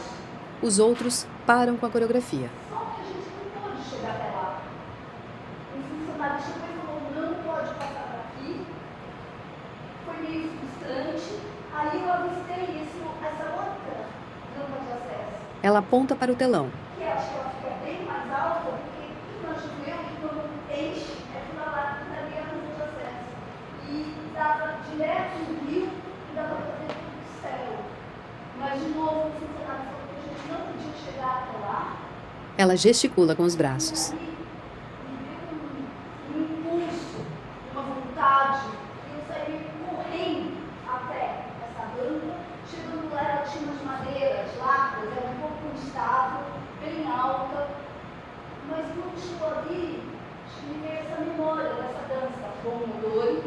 Os outros param com a coreografia. Só que a gente não pôde chegar até lá. Um funcionário chegou e falou, não pode passar por aqui. Foi meio frustrante. Aí eu avistei essa outra rampa de acesso. Ela aponta para o telão. Que acho que ela fica bem mais alta, porque imagino eu que quando enche, é por lá que daria a rampa de acesso. E dava direto no rio e dava para ver tudo do céu. Mas de novo o funcionário falou que a gente não podia chegar até lá. Ela gesticula com os braços. E aí, me deu um impulso, uma vontade, e eu saí correndo até essa rampa. Chegando lá, ela tinha umas madeiras, lacras, era um pouco instável, bem alta. Mas quando chegou ali, me veio essa memória dessa dança, Pomodori.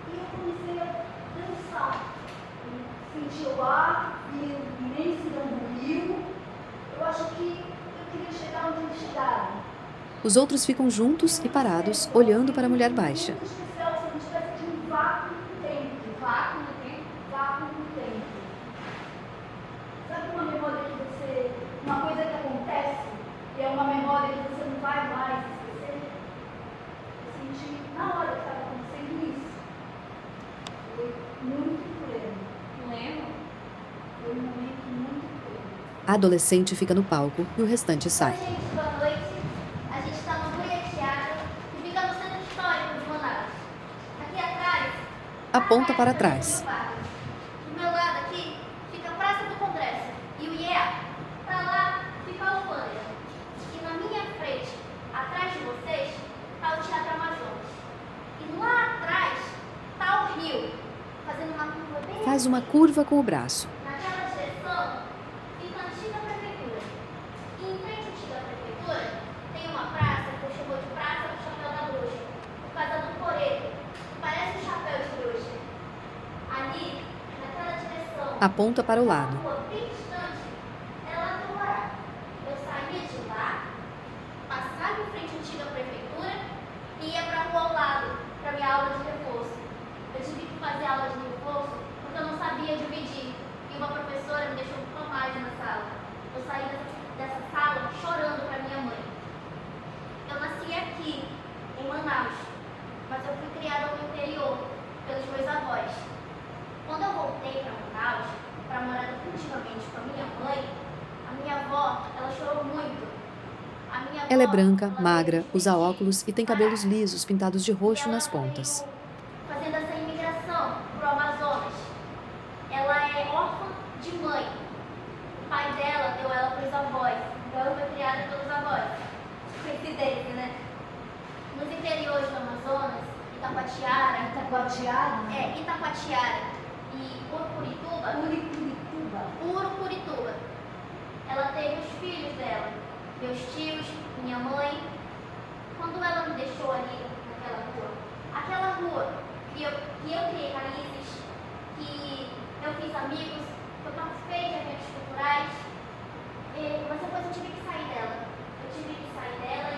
E eu comecei a dançar. Senti o ar, vi a imensidão do rio. Eu acho que eu queria chegar onde eles chegaram. Os outros ficam juntos e parados, olhando para a mulher baixa. Muito especial, se não tivesse de um vácuo no tempo. Vácuo no tempo? Vácuo no tempo. Sabe uma memória que você... Uma coisa que acontece e é uma memória que você não vai mais esquecer? Eu senti na hora que estava acontecendo isso. Foi muito pleno. Não lembro? Foi um momento muito pleno. A adolescente fica no palco e o restante sai. Oi, gente, boa noite. A gente está no Buriatiara e fica no centro histórico de Manaus. Aqui atrás... Aponta para trás. Do meu lado aqui fica a Praça do Congresso e o IEA. Para lá fica a Alfândega. E na minha frente, atrás de vocês, está o Teatro Amazonas. E lá atrás está o rio, fazendo uma curva bem... Faz uma curva com o braço. Naquela direção fica a antiga prefeitura. E em frente à antiga prefeitura tem uma praça que eu chamo de Praça do Chapéu da Bruxa, por causa do coreto, que parece um chapéu de bruxa. Ali, naquela direção, Aponta para o lado. uma rua bem distante, é lá que eu morava. Eu saía de lá, passava em frente à antiga prefeitura e ia para a rua ao lado, para minha aula de reforço. Eu tive que fazer aula de reforço porque eu não sabia dividir. E uma professora me deixou com tomate na sala. Eu saí dessa sala chorando para minha mãe. Eu nasci aqui, em Manaus, mas eu fui criada no interior, pelos meus avós. Quando eu voltei para Manaus, para morar definitivamente com a minha mãe, a minha avó, ela chorou muito. A minha Ela é avó, branca, ela magra, veio usa de óculos e tem cabelos lisos pintados de roxo nas pontas. fazendo essa imigração pro Amazonas. Ela é órfã de mãe. O pai dela deu ela para os avós, então ela foi criada pelos avós. Coincidência, né? Nos interiores do Amazonas, Itacoatiara, Itacoatiara e Urucurituba, ela teve os filhos dela, meus tios, minha mãe. Quando ela me deixou ali aquela rua que eu criei raízes, que eu fiz amigos, que eu participei de eventos culturais, mas depois eu tive que sair dela.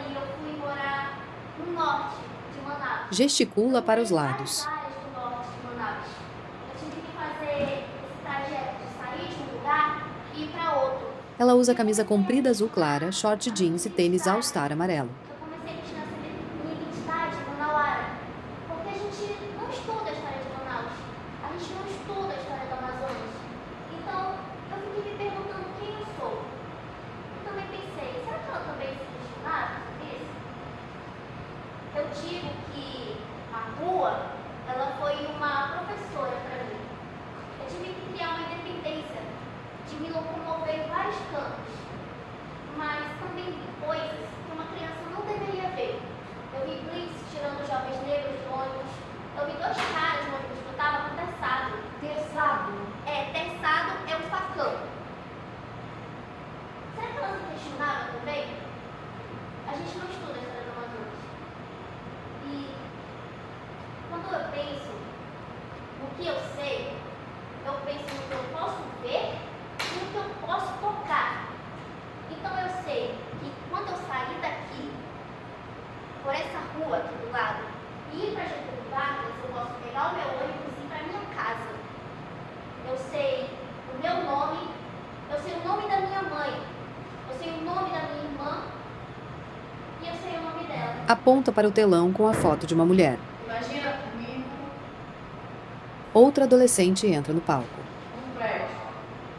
E eu fui morar no norte de Manaus. Gesticula para os lados. Áreas do norte de Manaus. Eu tive que fazer esse trajeto de sair de um lugar e ir para outro. Ela usa camisa comprida azul clara, short jeans e tênis all-star amarelo. Eu comecei a tirar essa minha identidade manauara, porque a gente não estuda a história de Manaus, a gente não estuda a história do Amazonas. Então, eu fiquei me perguntando quem eu sou. Eu também pensei, será que ela também se questionava sobre isso? Eu digo que a rua, ela foi uma professora para mim. Eu tive que criar uma independência, de me locomover em vários campos, mas também vi coisas que uma criança não deveria ver. Eu vi blitz tirando jovens negros de ônibus, eu vi 2 caras no ônibus que eu estava com terçado. Terçado? Terçado é um facão. Será que ela se questionava também? A gente não estuda a história do Amazonas. E quando eu penso no que eu sei, eu penso no que eu posso ver e no que eu posso tocar. Então eu sei que quando eu sair daqui, por essa rua aqui do lado, e ir para Getúlio Vargas, eu posso pegar o meu ônibus e ir para minha casa. Eu sei o meu nome, eu sei o nome da minha mãe, eu sei o nome da minha irmã e eu sei o nome dela. Aponta para o telão com a foto de uma mulher. Imagina comigo Outra adolescente entra no palco. um prédio.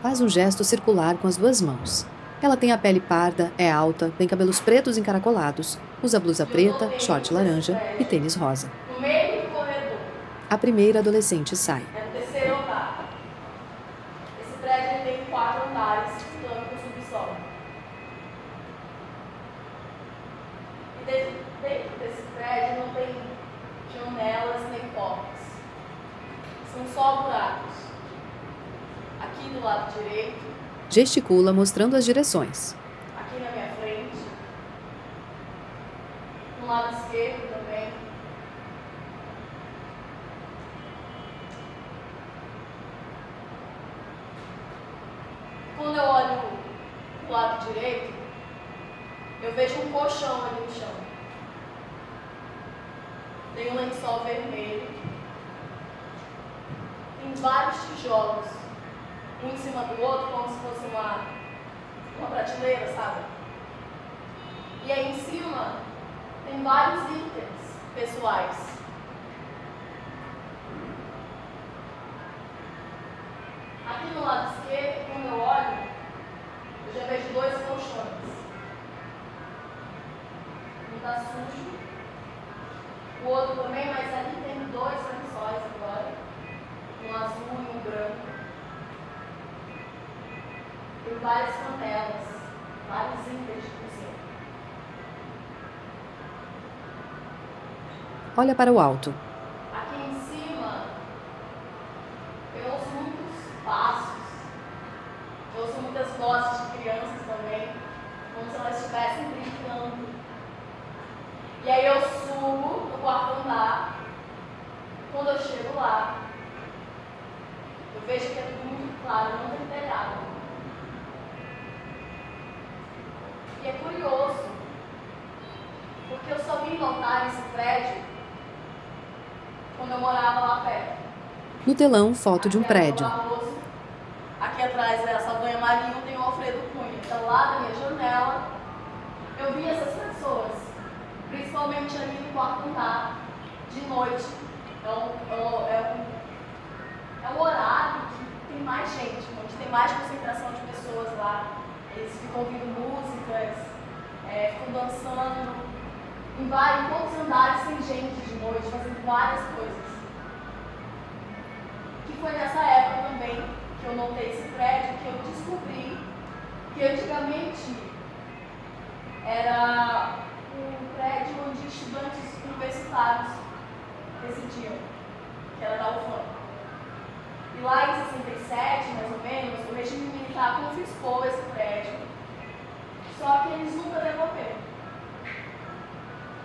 Faz um gesto circular com as 2 mãos. Ela tem a pele parda, é alta, tem cabelos pretos encaracolados, usa blusa preta, short laranja e tênis rosa. No meio do corredor, A primeira adolescente sai. é no 3º andar. Esse prédio ele tem 4 andares, plano com subsolo. E dentro desse prédio não tem janelas nem portas. São só buracos. Aqui do lado direito, Gesticula mostrando as direções. aqui na minha frente, no lado esquerdo também. Quando eu olho pro lado direito, eu vejo um colchão ali no chão. Tem um lençol vermelho. Tem vários tijolos, um em cima do outro, como se fosse uma prateleira, sabe? E aí em cima tem vários itens pessoais. Aqui no lado esquerdo, quando eu olho, tá sujo. O outro também, mas ali tem 2 lençóis agora. Um azul e um branco. Tem várias panelas, vários itens de cozinha. Olha para o alto. Aqui em cima, eu ouço muitos passos. Eu ouço muitas vozes de crianças também, como se elas estivessem brincando. E aí eu subo no quarto andar. Quando eu chego lá, eu vejo que é tudo muito claro, não tem telhado. E é curioso, porque eu só vim notar esse prédio quando eu morava lá perto. No telão, foto de um prédio. Aqui atrás é a Saldanha Marinho, tem o Alfredo Cunha. Então lá da minha janela, eu vi essas pessoas, principalmente ali no quarto andar, de noite. É um horário que tem mais gente, onde tem mais concentração de pessoas lá. Eles ficam ouvindo músicas, ficam dançando. Em poucos andares tem gente de noite, fazendo várias coisas. Que foi nessa época também que eu montei esse prédio, que eu descobri que antigamente era um prédio onde estudantes universitários residiam, que era da UFAM. E lá em 67, mais ou menos, o regime militar confiscou esse prédio, só que eles nunca devolveram.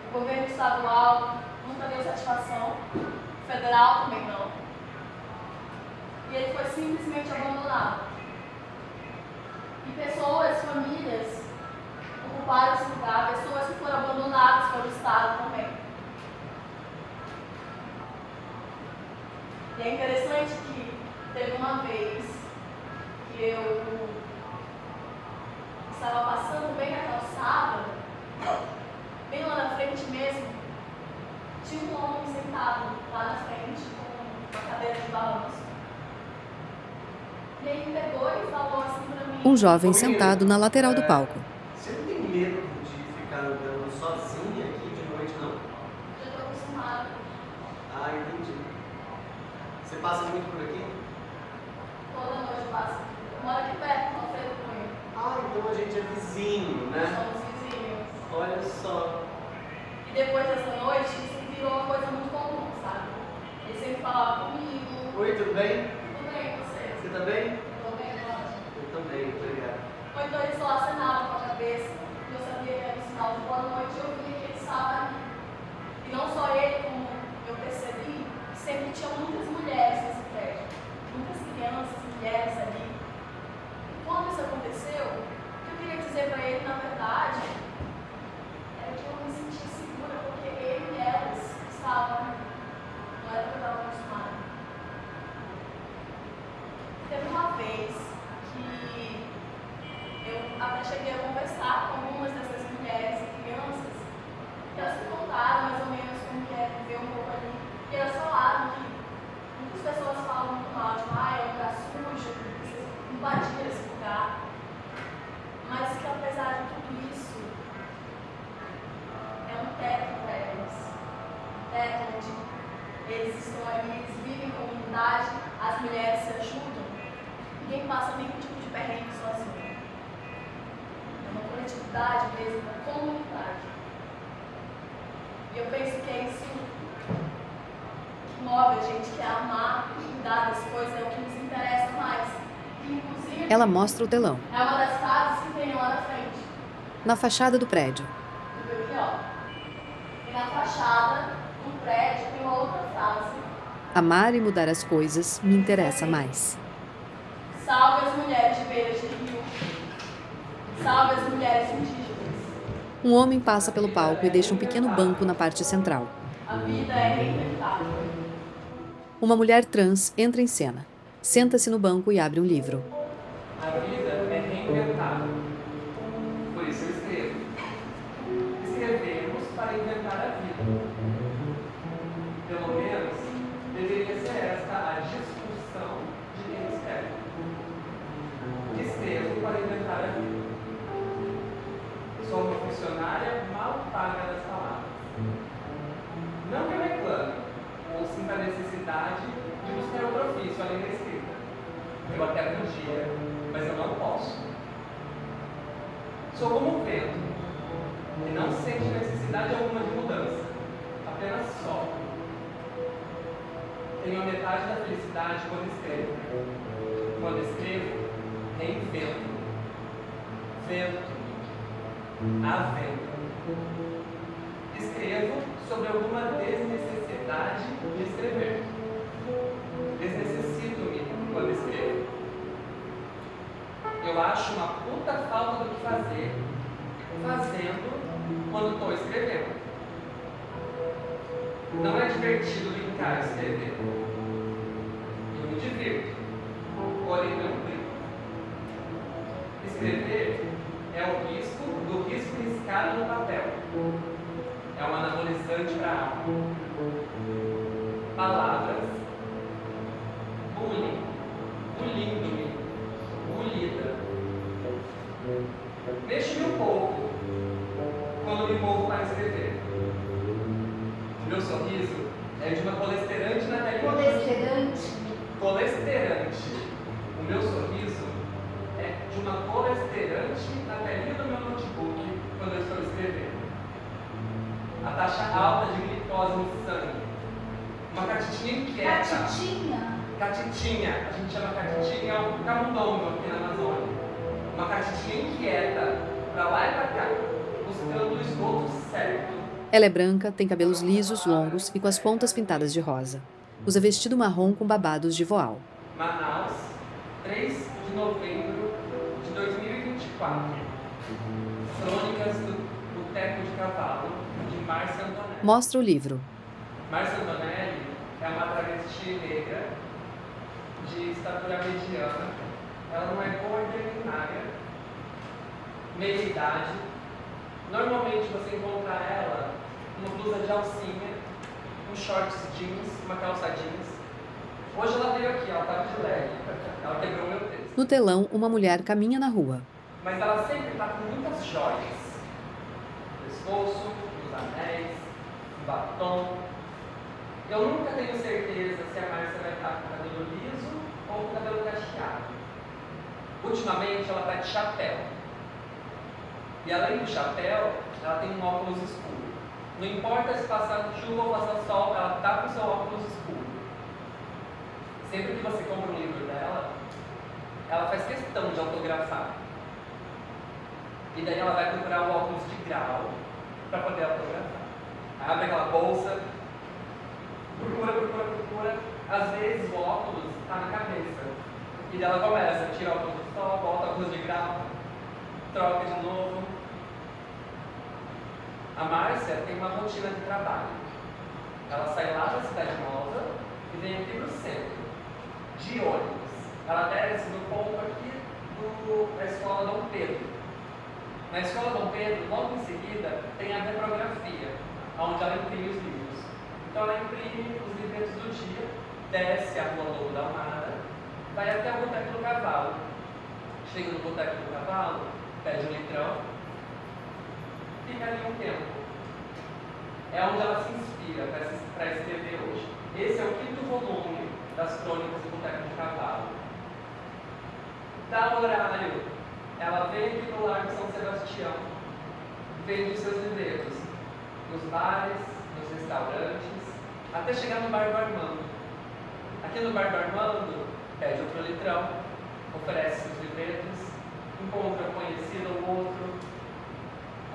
O governo estadual nunca deu satisfação, o federal também não. E ele foi simplesmente abandonado. E pessoas, famílias, ocuparam esse lugar, pessoas que foram abandonadas pelo Estado também. E é interessante que teve uma vez que eu estava passando bem na calçada, bem lá na frente mesmo, tinha um homem sentado lá na frente com uma cadeira de balanço. E ele pegou e falou assim pra mim... Um jovem sentado na lateral do palco. Você não tem medo de ficar andando sozinha aqui de noite, não? Eu estou acostumada. Ah, entendi. Você passa muito por aqui? Toda noite eu passo. Eu moro aqui perto, no Alfredo Cunha. Ah, então a gente é vizinho, né? Somos vizinhos. Olha só. E depois dessa noite, isso virou uma coisa muito comum, sabe? Ele sempre falava comigo. Oi, tudo bem? Tudo bem, você? Você tá bem? Tudo bem, ótimo. Eu também, obrigado. Ou então ele só acenava com a cabeça, e eu sabia que era um sinal de boa noite, e eu via que ele estava ali. E não só ele, como eu percebi, sempre tinha muitas mulheres nesse prédio. Muitas crianças e mulheres ali. E quando isso aconteceu, o que eu queria dizer para ele, na verdade, era que eu me sentia segura, porque ele e elas estavam ali. Não era o que eu estava acostumada. Teve uma vez que eu até cheguei a conversar com algumas dessas mulheres e crianças, e elas me contaram mais ou menos como que é viver um pouco ali. E elas falaram que muitas pessoas falam muito mal de é um lugar sujo, precisa invadir esse lugar. Mas que apesar de tudo isso, é um teto para elas. Um teto onde eles estão ali, eles vivem em comunidade, as mulheres se ajudam. Ninguém passa nenhum tipo de perrengue sozinho. É uma coletividade mesmo, uma comunidade. E eu penso que é isso que move a gente, que é amar e cuidar das coisas, é o que nos interessa mais. E, inclusive, Ela mostra o telão. é uma das casas que tem lá na frente. Na fachada do prédio. Tu viu aqui, ó? E na fachada do prédio tem uma outra frase. Amar e mudar as coisas me interessa mais. Salve as mulheres de beiras de rio. Salve as mulheres indígenas. Um homem passa pelo palco e deixa um pequeno banco na parte central. A vida é reinventável. Uma mulher trans entra em cena. Senta-se no banco e abre um livro. A vida é reinventável. Por isso eu escrevo. Escrevemos para inventar a vida. Pelo menos, deveria ser esta a disfunção de quem escreve. Escrevo para inventar a vida. Sou uma funcionária mal paga das palavras. necessidade de buscar outro ofício além da escrita. Eu até podia, mas eu não posso. Sou como um vento, que não sente necessidade alguma de mudança, apenas só. Tenho a metade da felicidade quando escrevo. Quando escrevo, reinvento. Vento. A vento. Escrevo sobre alguma desnecessidade de escrever. Desnecessito-me quando escrevo. Eu acho uma puta falta do que fazer, fazendo quando estou escrevendo. Não é divertido brincar e escrever. Eu me divirto, porém não brinco. Escrever é o risco do risco riscado no papel. É um anabolizante para a alma. Palavras, bullying, bulindo-me, bulida. Mexo-me um pouco quando me envolvo para escrever. Meu sorriso é de uma colesterante na telinha. Colesterante. O meu sorriso é de uma colesterante na telinha do meu notebook quando eu estou escrevendo. A taxa alta de glicose no sangue. Uma catitinha inquieta. Catitinha. A gente chama catitinha, é um camundongo aqui na Amazônia. Uma catitinha inquieta, pra lá e pra cá, buscando o esgoto certo. Ela é branca, tem cabelos lisos, longos e com as pontas pintadas de rosa. Usa vestido marrom com babados de voal. Manaus, 3 de novembro de 2024. Crônicas do Boteco de Cavalo, de Márcia Antonelli. Mostra o livro. Márcia Antonelli é uma travesti negra de estatura mediana. Ela não é gorda nem magra, meia idade. Normalmente você encontra ela uma blusa de alcinha, um shorts jeans, uma calça jeans. Hoje ela veio aqui, ela estava de leg, ela quebrou meu texto. No telão, uma mulher caminha na rua. Mas ela sempre está com muitas joias. No pescoço, nos anéis, no batom. Eu nunca tenho certeza se a Márcia vai estar com o cabelo liso ou com o cabelo cacheado. Ultimamente ela está de chapéu. E além do chapéu, ela tem um óculos escuro. Não importa se passar chuva ou passar sol, ela está com seu óculos escuro. Sempre que você compra um livro dela, ela faz questão de autografar. E daí ela vai procurar o óculos de grau para poder autografar. Aí abre aquela bolsa, procura. Às vezes o óculos está na cabeça. E daí ela começa, tira o óculos de sol, volta o óculos de grau, troca de novo. A Márcia tem uma rotina de trabalho. Ela sai lá da Cidade Nova e vem aqui para o centro, de ônibus. Ela desce no ponto aqui da Escola Dom Pedro. Na Escola Dom Pedro, logo em seguida, tem a reprografia, onde ela imprime os livros. Então ela imprime os livretos do dia, desce a Rua Lobo da Almada, vai até o Boteco do Cavalo. Chega no Boteco do Cavalo, pede um litrão, fica ali um tempo. É onde ela se inspira para escrever hoje. Esse é o 5º volume das Crônicas do Boteco do Cavalo. Dá o horário, ela vem aqui no Largo São Sebastião, vende os seus livretos nos bares, nos restaurantes, até chegar no Bar do Armando. Aqui no Bar do Armando, pede outro litrão, oferece seus livretos, encontra um conhecido ou outro.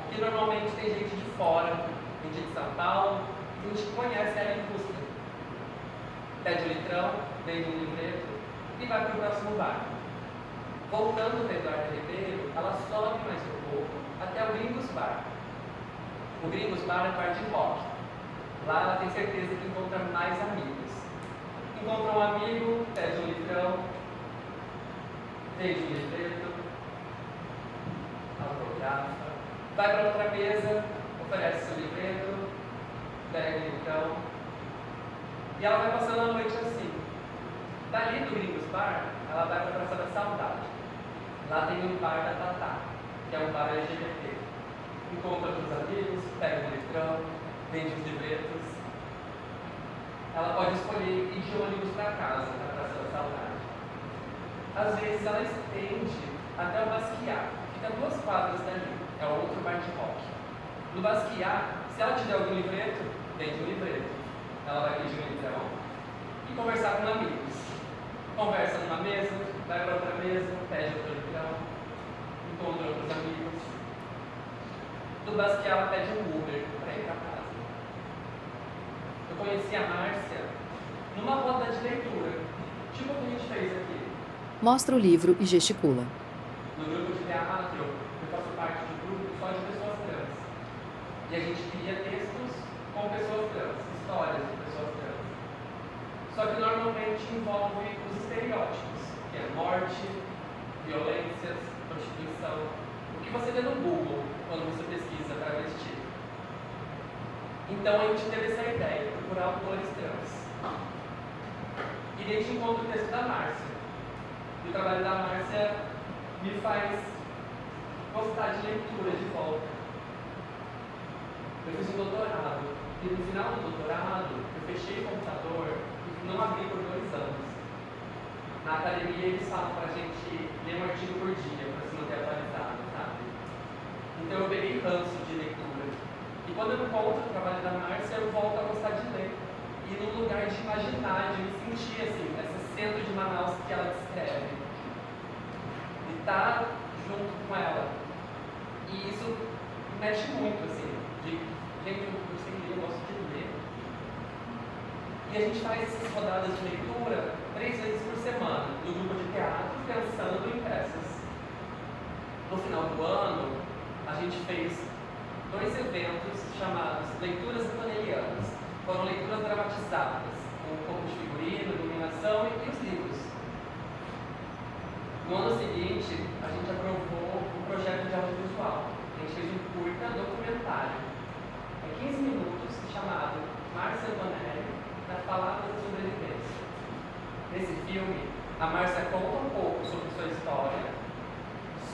Aqui normalmente tem gente de fora, gente de São Paulo, gente que conhece ela em busca. Pede o litrão, vende um livreto e vai para o próximo bar. Voltando para Eduardo Ribeiro, ela sobe mais um pouco até o Gringos Bar. O Gringos Bar é bar de rock. Lá ela tem certeza que encontra mais amigos. Encontra um amigo, pede um litrão, vende um livreto, autografa, vai para outra mesa, oferece seu livreto, pega o litrão, e ela vai passando a noite assim. Dali do Gringos Bar, ela vai para a Praça da Saudade. Lá tem o bar da Tatá, que é um bar LGBT. Encontra com os amigos, pega um litrão, vende os livretos. ela pode escolher ir de ônibus para casa, para a Praça da Saudade. Às vezes ela estende até o Basquiat, fica 2 quadras dali, é outro bar de rock. No Basquiat, se ela tiver algum livreto, vende um livreto. Ela vai pedir um livrão e conversar com amigos. Conversa numa mesa, vai para outra mesa, pede outro livrão, encontra outros amigos. Do Basquiat, ela pede um Uber para ir para casa. Eu conheci a Márcia numa roda de leitura, tipo o que a gente fez aqui. Mostra o livro e gesticula. No grupo de teatro, eu faço parte de um grupo só de pessoas trans. E a gente cria textos com pessoas trans, histórias de pessoas trans. Só que normalmente envolve os estereótipos, que é morte, violências, prostituição. O que você vê no Google quando você pesquisa travesti. Então a gente teve essa ideia, procurar autores trans. E daí a gente encontra o texto da Márcia. E o trabalho da Márcia me faz gostar de leitura de volta. Eu fiz um doutorado, e no final do doutorado eu fechei o computador e não abri por 2 anos. Na academia eles falam pra gente ler um artigo por dia, para se manter atualizado, sabe? Então eu peguei ranço de leitura. E quando eu encontro o trabalho da Márcia, eu volto a gostar de ler. E num lugar de imaginar, de me sentir assim, esse centro de Manaus que ela descreve. E estar junto com ela. E isso mexe muito, assim, de gente, eu sei ler, eu gosto de ler. E a gente faz essas rodadas de leitura 3 vezes por semana, no grupo de teatro, pensando em peças. No final do ano, a gente fez 2 eventos chamados Leituras Antonelianas. Foram leituras dramatizadas, com um pouco de figurino, iluminação e os livros. No ano seguinte, a gente aprovou um projeto de audiovisual. A gente fez um curta documentário, 15 minutos, chamado Márcia Antonelli, da Palavra da Sobrevivência. Nesse filme, a Márcia conta um pouco sobre sua história,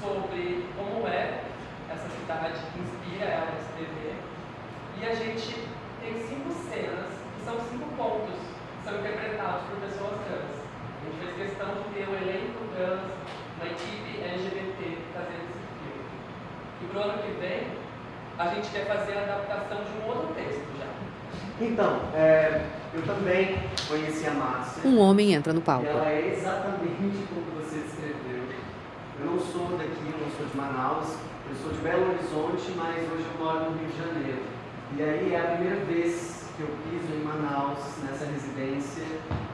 sobre como é essa cidade que inspira ela a escrever, e a gente tem 5 cenas, que são 5 pontos, que são interpretados por pessoas trans. A gente fez questão de ter um elenco trans, uma equipe LGBT fazendo esse filme. E para o ano que vem, a gente quer fazer a adaptação de um outro texto já. Então, eu também conheci a Márcia. Um homem entra no palco. E ela é exatamente como você descreveu. Eu não sou daqui, eu não sou de Manaus, eu sou de Belo Horizonte, mas hoje eu moro no Rio de Janeiro. E aí é a primeira vez que eu piso em Manaus, nessa residência.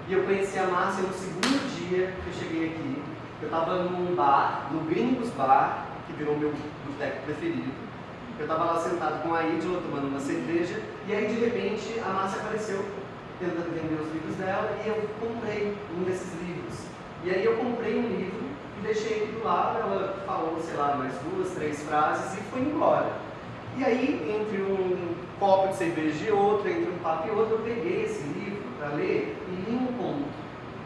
E eu conheci a Márcia no 2º dia que eu cheguei aqui. Eu estava num bar, no Gringos Bar, que virou meu boteco preferido. Eu estava lá sentado com a Ídila, tomando uma cerveja, e aí de repente a Márcia apareceu tentando vender os livros dela, e eu comprei um desses livros. E aí eu comprei um livro e deixei aqui do lado, ela falou, sei lá, mais 2, 3 frases e foi embora. E aí, entre um copo de cerveja e outro, entre um papo e outro, eu peguei esse livro para ler e li um conto.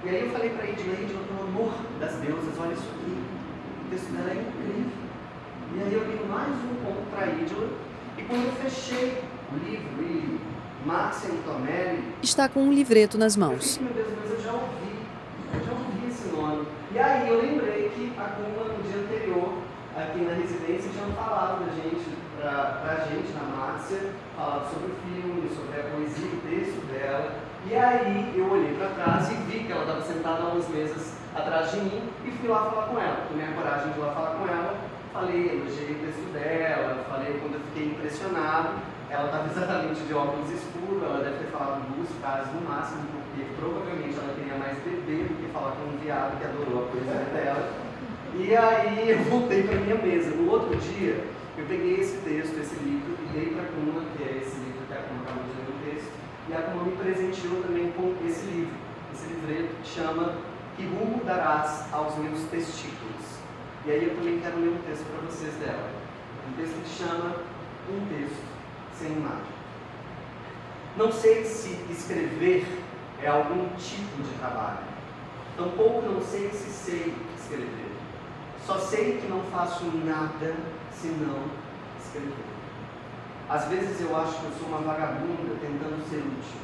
E aí eu falei para a Ídila, pelo amor das deusas, olha isso aqui, o texto dela é incrível. E aí eu li mais um conto para a Ídila, e quando eu fechei o livro e li Márcia Antonelli... Está com um livreto nas mãos. Meu Deus, mas eu já ouvi esse nome. E aí eu lembrei que a Cuma, no dia anterior, aqui na residência, tinha falado pra gente, na Márcia, falado sobre o filme, sobre a poesia, o texto dela. E aí eu olhei para trás e vi que ela estava sentada a umas mesas atrás de mim e fui lá falar com ela. Tomei a coragem de ir lá falar com ela, falei, elogiei o texto dela, falei quando eu fiquei impressionado. Ela estava exatamente de óculos escuros, ela deve ter falado 2 frases no máximo, porque provavelmente ela queria mais beber do que falar com um viado que adorou a poesia dela. E aí eu voltei para minha mesa. No outro dia, eu peguei esse texto, esse livro, e dei para a Cuma, que é esse livro que a Cuma acabou de ler o texto, e a Cuma me presenteou também com esse livro. Esse livreto que chama Que Rumo Darás aos Meus Testículos. E aí eu também quero ler um texto para vocês dela. Um texto que chama Um Texto Sem Imagem. Não sei se escrever é algum tipo de trabalho. Tampouco não sei se sei escrever. Só sei que não faço nada senão escrever. Às vezes eu acho que eu sou uma vagabunda tentando ser útil.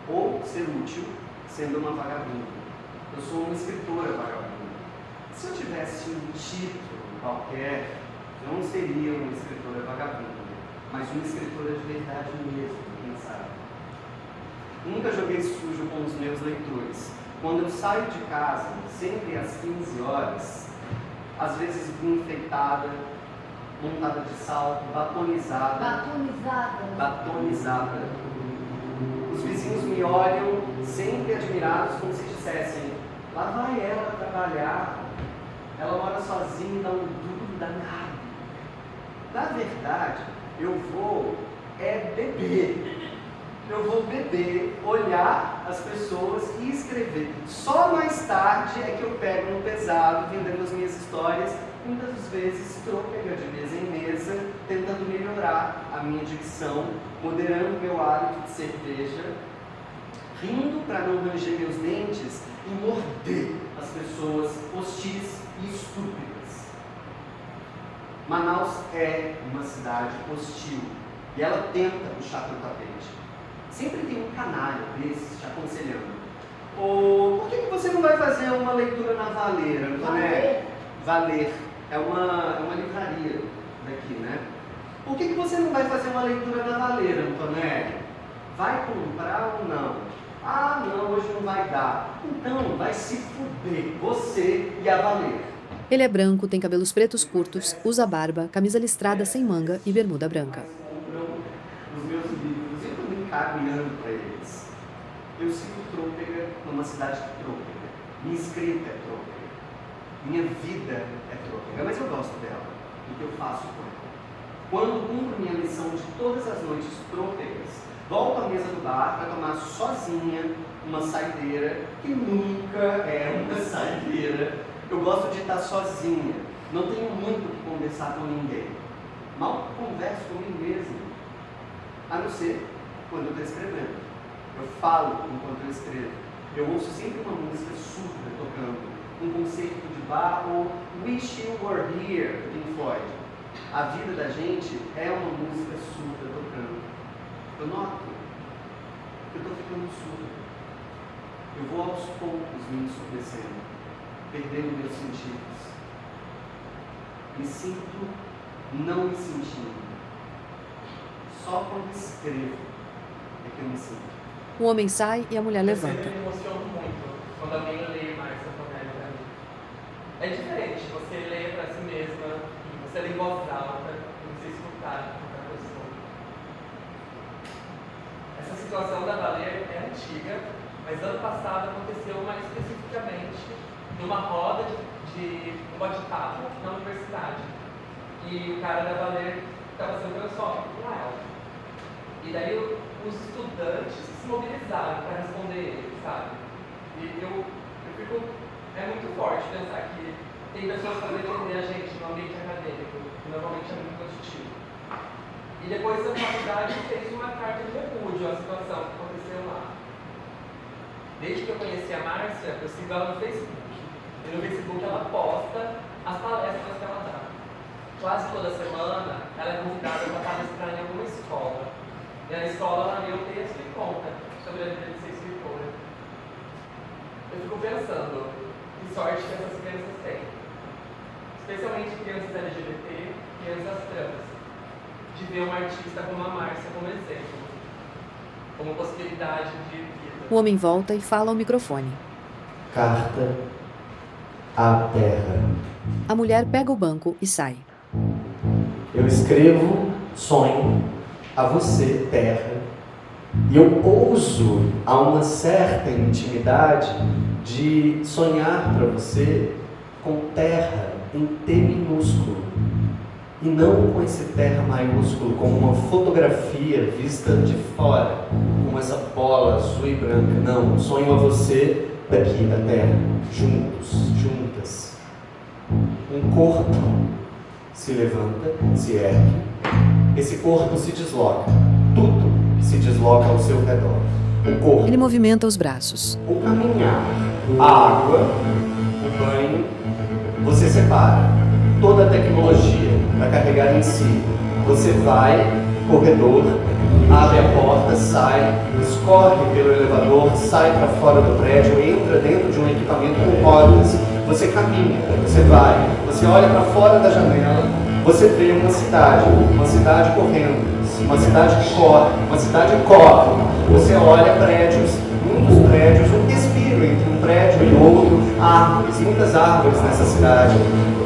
ou ser útil sendo uma vagabunda. Eu sou uma escritora vagabunda. Se eu tivesse um título qualquer, eu não seria uma escritora vagabunda, mas uma escritora de verdade mesmo, quem sabe. Nunca joguei sujo com os meus leitores. Quando eu saio de casa, sempre às 15 horas, às vezes bem enfeitada, montada de salto, batonizada. Batonizada. Os vizinhos me olham sempre admirados, como se dissessem: lá vai ela trabalhar, ela mora sozinha, dá um duro danado. Na verdade, eu vou beber. Eu vou beber, olhar as pessoas e escrever. Só mais tarde é que eu pego no pesado, vendendo as minhas histórias, muitas vezes trôpega de mesa em mesa, tentando melhorar a minha dicção, moderando meu hálito de cerveja, rindo para não ranger meus dentes e morder as pessoas hostis e estúpidas. Manaus é uma cidade hostil e ela tenta puxar para o tapete. Sempre tem um canalha desses te aconselhando. Por que você não vai fazer uma leitura na Valer, Antonelli? Valer é uma livraria daqui, né? Por que você não vai fazer uma leitura na Valer, Antonelli? Vai comprar ou não? Ah, não, hoje não vai dar. Então vai se fuder, você e a Valer. Ele é branco, tem cabelos pretos curtos, usa barba, camisa listrada sem manga e bermuda branca. Os meus livros, caminhando para eles. Eu sigo trôpega numa cidade trôpega. Minha escrita é trôpega. Minha vida é trôpega, mas eu gosto dela, do que eu faço com ela. Quando cumpro minha missão de todas as noites trôpegas, volto à mesa do bar para tomar sozinha uma saideira, que nunca é uma saideira. Eu gosto de estar sozinha, não tenho muito o que conversar com ninguém. Mal converso comigo mesmo, a não ser quando eu estou escrevendo. Eu falo enquanto eu escrevo. Eu ouço sempre uma música surda tocando, um concerto de bar ou Wish You Were Here, do Pink Floyd. A vida da gente é uma música surda tocando. Eu noto que eu estou ficando surdo. Eu vou aos poucos me ensurdecendo, perdendo meus sentidos. Me sinto não me sentindo. Só quando escrevo é que eu me sinto. O homem sai e a mulher levanta. Eu sempre me emociono muito quando alguém lê Márcia Antonelli para mim. É diferente você ler para si mesma, você lê em voz alta, e você escutar outra pessoa. Essa situação da Valer é antiga, mas ano passado aconteceu mais especificamente numa roda de um bate-papo na universidade. E o cara da Valer estava sendo filosófico com ela. E daí os estudantes se mobilizaram para responder ele, sabe? E eu fico... É muito forte pensar que tem pessoas para defender a gente no ambiente acadêmico, que normalmente é muito positivo. E depois a faculdade fez uma carta de repúdio à situação que aconteceu lá. Desde que eu conheci a Márcia, eu sigo ela no Facebook. E no Facebook ela posta as palestras que ela dá. Quase toda semana ela é convidada para palestrar em alguma escola. E na escola ela lê o texto e conta sobre a vida de ser escritora. Eu fico pensando que sorte que essas crianças têm. Especialmente crianças LGBT, crianças trans. De ver uma artista como a Márcia como exemplo. Como possibilidade de vida. O homem volta e fala ao microfone. Carta à Terra. A mulher pega o banco e sai. Eu escrevo sonho a você, Terra, e eu ouso a uma certa intimidade de sonhar para você com Terra em T minúsculo, e não com esse Terra maiúsculo, como uma fotografia vista de fora, como essa bola azul e branca. Não, sonho a você daqui da Terra, juntos, juntas. Um corpo se levanta, se ergue, esse corpo se desloca, tudo se desloca ao seu redor. O corpo, Ele movimenta os braços. o caminhar, a água, o banho, você separa toda a tecnologia para carregar em si. Você vai corredor, abre a porta, sai, escorre pelo elevador, sai para fora do prédio, entra dentro de um equipamento com rodas, você caminha, você vai, você olha para fora da janela, você vê uma cidade correndo, uma cidade que corre, uma cidade que corre. Você olha prédios, muitos prédios, um respiro entre um prédio e outro, árvores, muitas árvores nessa cidade.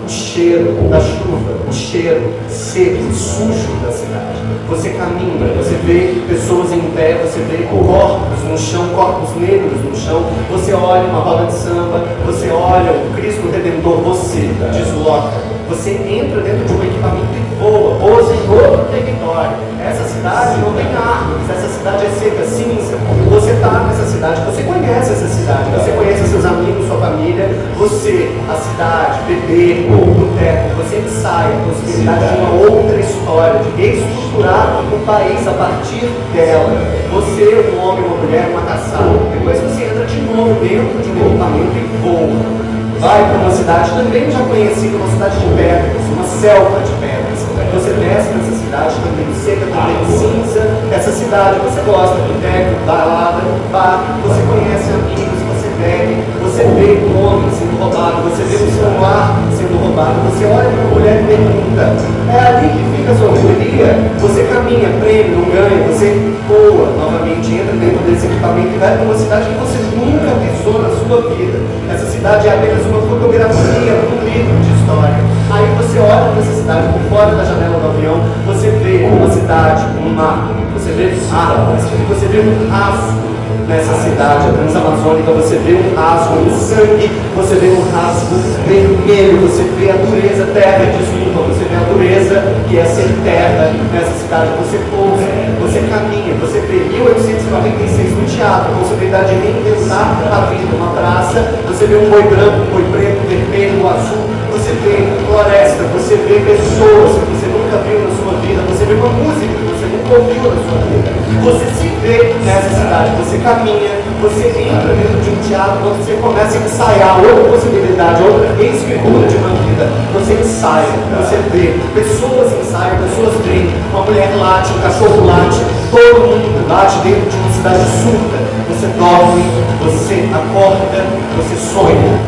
O cheiro da chuva, o cheiro seco, sujo da cidade. Você caminha, você vê pessoas em pé, você vê corpos no chão, corpos negros no chão. Você olha uma roda de samba, você olha o Cristo Redentor, você desloca. Você entra dentro de um equipamento e voa em outro território. Essa cidade não tem árvores, essa cidade é seca, cinza. Você está nessa cidade, você conhece essa cidade, você conhece seus amigos, sua família, você, a cidade, beber, boteco, você ensaia a possibilidade de uma outra história, de reestruturar o país a partir dela. Você, um homem, uma mulher, uma caçada. Depois você entra de novo dentro de um equipamento e voa. Vai para uma cidade também já conhecida, uma cidade de pedras, uma selva de pedras. Você desce nessa cidade também seca, também cinza. Essa cidade você gosta do boteco, balada, bar, você conhece amigos, você bebe, você vê um homem sendo roubado, você vê um celular sendo roubado, você olha para uma mulher e pergunta, é ali que fica a sua alegria? Você caminha, prêmio, não ganha, você voa novamente, entra dentro desse equipamento e vai para uma cidade que você nunca pisou na sua vida. Essa cidade é apenas uma fotografia, um livro de história. Aí você olha para essa cidade por fora da janela do avião, você vê uma cidade, um mar, você vê árvores, você vê um rasgo nessa cidade, a Transamazônica, você vê um rasgo, um sangue, você vê um rasgo vermelho, você vê a dureza, terra, desculpa, você vê a dureza que é ser terra nessa cidade, você pousa, você caminha, você vê 1896 no teatro, a possibilidade de reinventar a vida numa praça, você vê um boi branco, um boi preto, vermelho, azul, você vê floresta, você vê pessoas que você nunca viu na sua vida, você vê uma música que você nunca ouviu na sua vida, você se vê nessa cidade, você caminha, você entra dentro de um teatro, você começa a ensaiar outra possibilidade, outra reescritura de uma vida, você ensaia, você vê, pessoas ensaiam, pessoas veem, uma mulher late, um cachorro late, todo mundo late dentro de uma cidade surda, você dorme, você acorda, você sonha.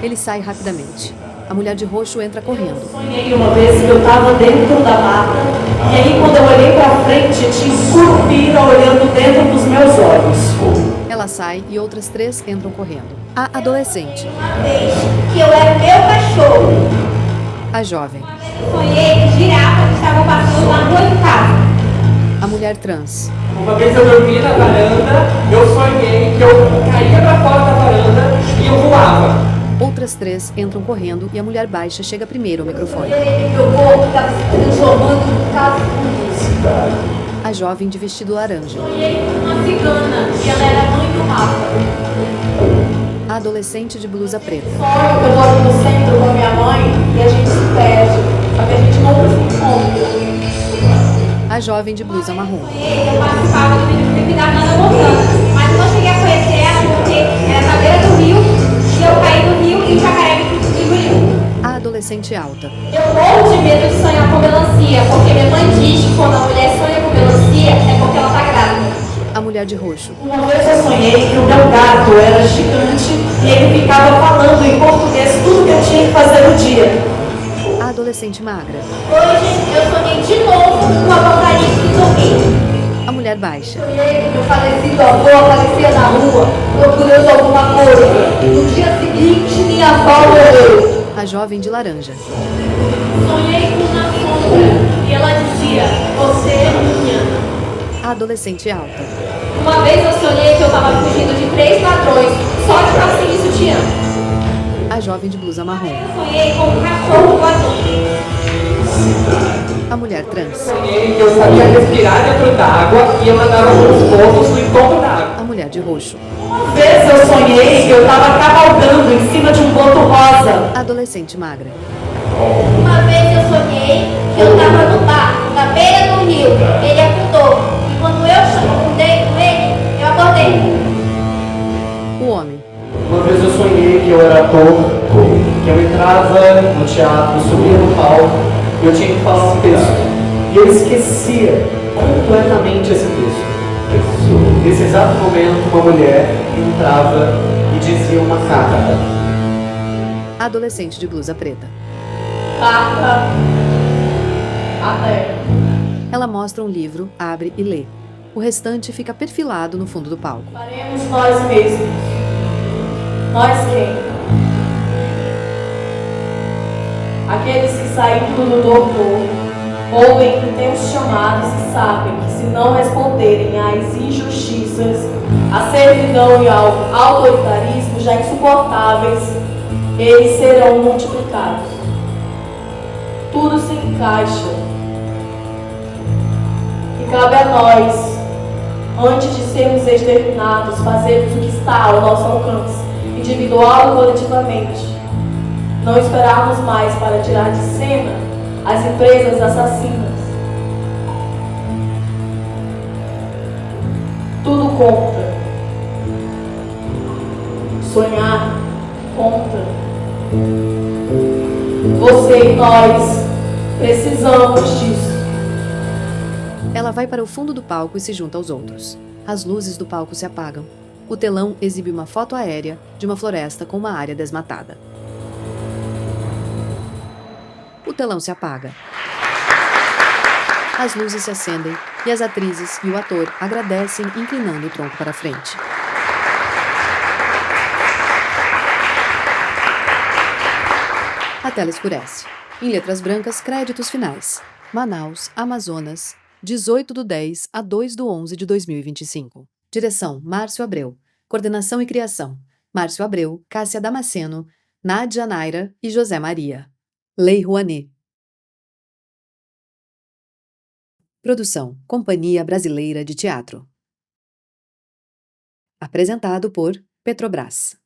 Ele sai rapidamente. A mulher de roxo entra correndo. Sonhei uma vez que eu estava dentro da mata, e aí quando eu olhei para frente, tinha um curupira olhando dentro dos meus olhos. Ela sai e outras 3 entram correndo. A adolescente. Uma vez que eu era meu cachorro. A jovem. Sonhei que girafas estavam passando na rua de casa. A mulher trans. Uma vez eu dormi na varanda, eu sonhei que eu caía pra fora da varanda e eu voava. Outras 3 entram correndo e a mulher baixa chega primeiro ao microfone. Meu corpo estava se transformando em cascudos. A jovem de vestido laranja. Sonhei com uma cigana e ela era mãe do Rafa. A adolescente de blusa preta. Sonho que eu tô aqui no centro com a minha mãe e a gente se perde, só que a gente não se encontra. A jovem de blusa marrom. Eu participava do vídeo da Nana Montana, mas eu não cheguei a conhecer ela porque era na beira do rio e eu caí no rio e o jacaré me engoliu. A adolescente alta. Eu morro de medo de sonhar com melancia, porque minha mãe diz que quando a mulher sonha com melancia é porque ela tá grávida. A mulher de roxo. Uma vez eu sonhei que o meu gato era gigante e ele ficava falando em português tudo que eu tinha que fazer no dia. A adolescente magra. Hoje eu sonhei de novo com o apocalipse zumbi. A mulher baixa. Sonhei que meu falecido avô aparecia na rua procurando alguma coisa. No dia seguinte, minha avó morreu. A jovem de laranja. Sonhei com uma sombra e ela dizia, você é minha. A adolescente alta. Uma vez eu sonhei que eu tava fugindo de 3 ladrões, só de calcinha e sutiã. A jovem de blusa marrom. Eu sonhei com um cachorro voador. A mulher trans. Sonhei que eu sabia respirar dentro d'água e eu andava com os pontos no encontro d'água. A mulher de roxo. Uma vez eu sonhei que eu estava cavalgando em cima de um boto rosa. A adolescente magra. Uma vez eu sonhei que eu estava no barco, na beira do rio. Ele afundou. E quando eu afundei com ele, eu acordei. O homem. Uma vez eu sonhei que eu era ator, que eu entrava no teatro, subia no palco, e eu tinha que falar um texto. E eu esquecia completamente esse texto. Nesse exato momento, uma mulher entrava e dizia uma carta. Adolescente de blusa preta. Carta até. Ela mostra um livro, abre e lê. O restante fica perfilado no fundo do palco. Faremos nós mesmos. Nós quem? Aqueles que saindo do doutor ouvem intensos chamados e sabem que se não responderem às injustiças, à servidão e ao autoritarismo já insuportáveis, eles serão multiplicados. Tudo se encaixa. E cabe a nós, antes de sermos exterminados, fazermos o que está ao nosso alcance, individual e coletivamente. Não esperarmos mais para tirar de cena as empresas assassinas. Tudo conta. Sonhar conta. Você e nós precisamos disso. Ela vai para o fundo do palco e se junta aos outros. As luzes do palco se apagam. O telão exibe uma foto aérea de uma floresta com uma área desmatada. O telão se apaga. As luzes se acendem e as atrizes e o ator agradecem inclinando o tronco para frente. A tela escurece. Em letras brancas, créditos finais. Manaus, Amazonas, 18/10 a 2/11 de 2025. Direção: Márcio Abreu. Coordenação e criação: Márcio Abreu, Cássia Damasceno, Nádia Naira e José Maria. Lei Rouanet. Produção: Companhia Brasileira de Teatro. Apresentado por Petrobras.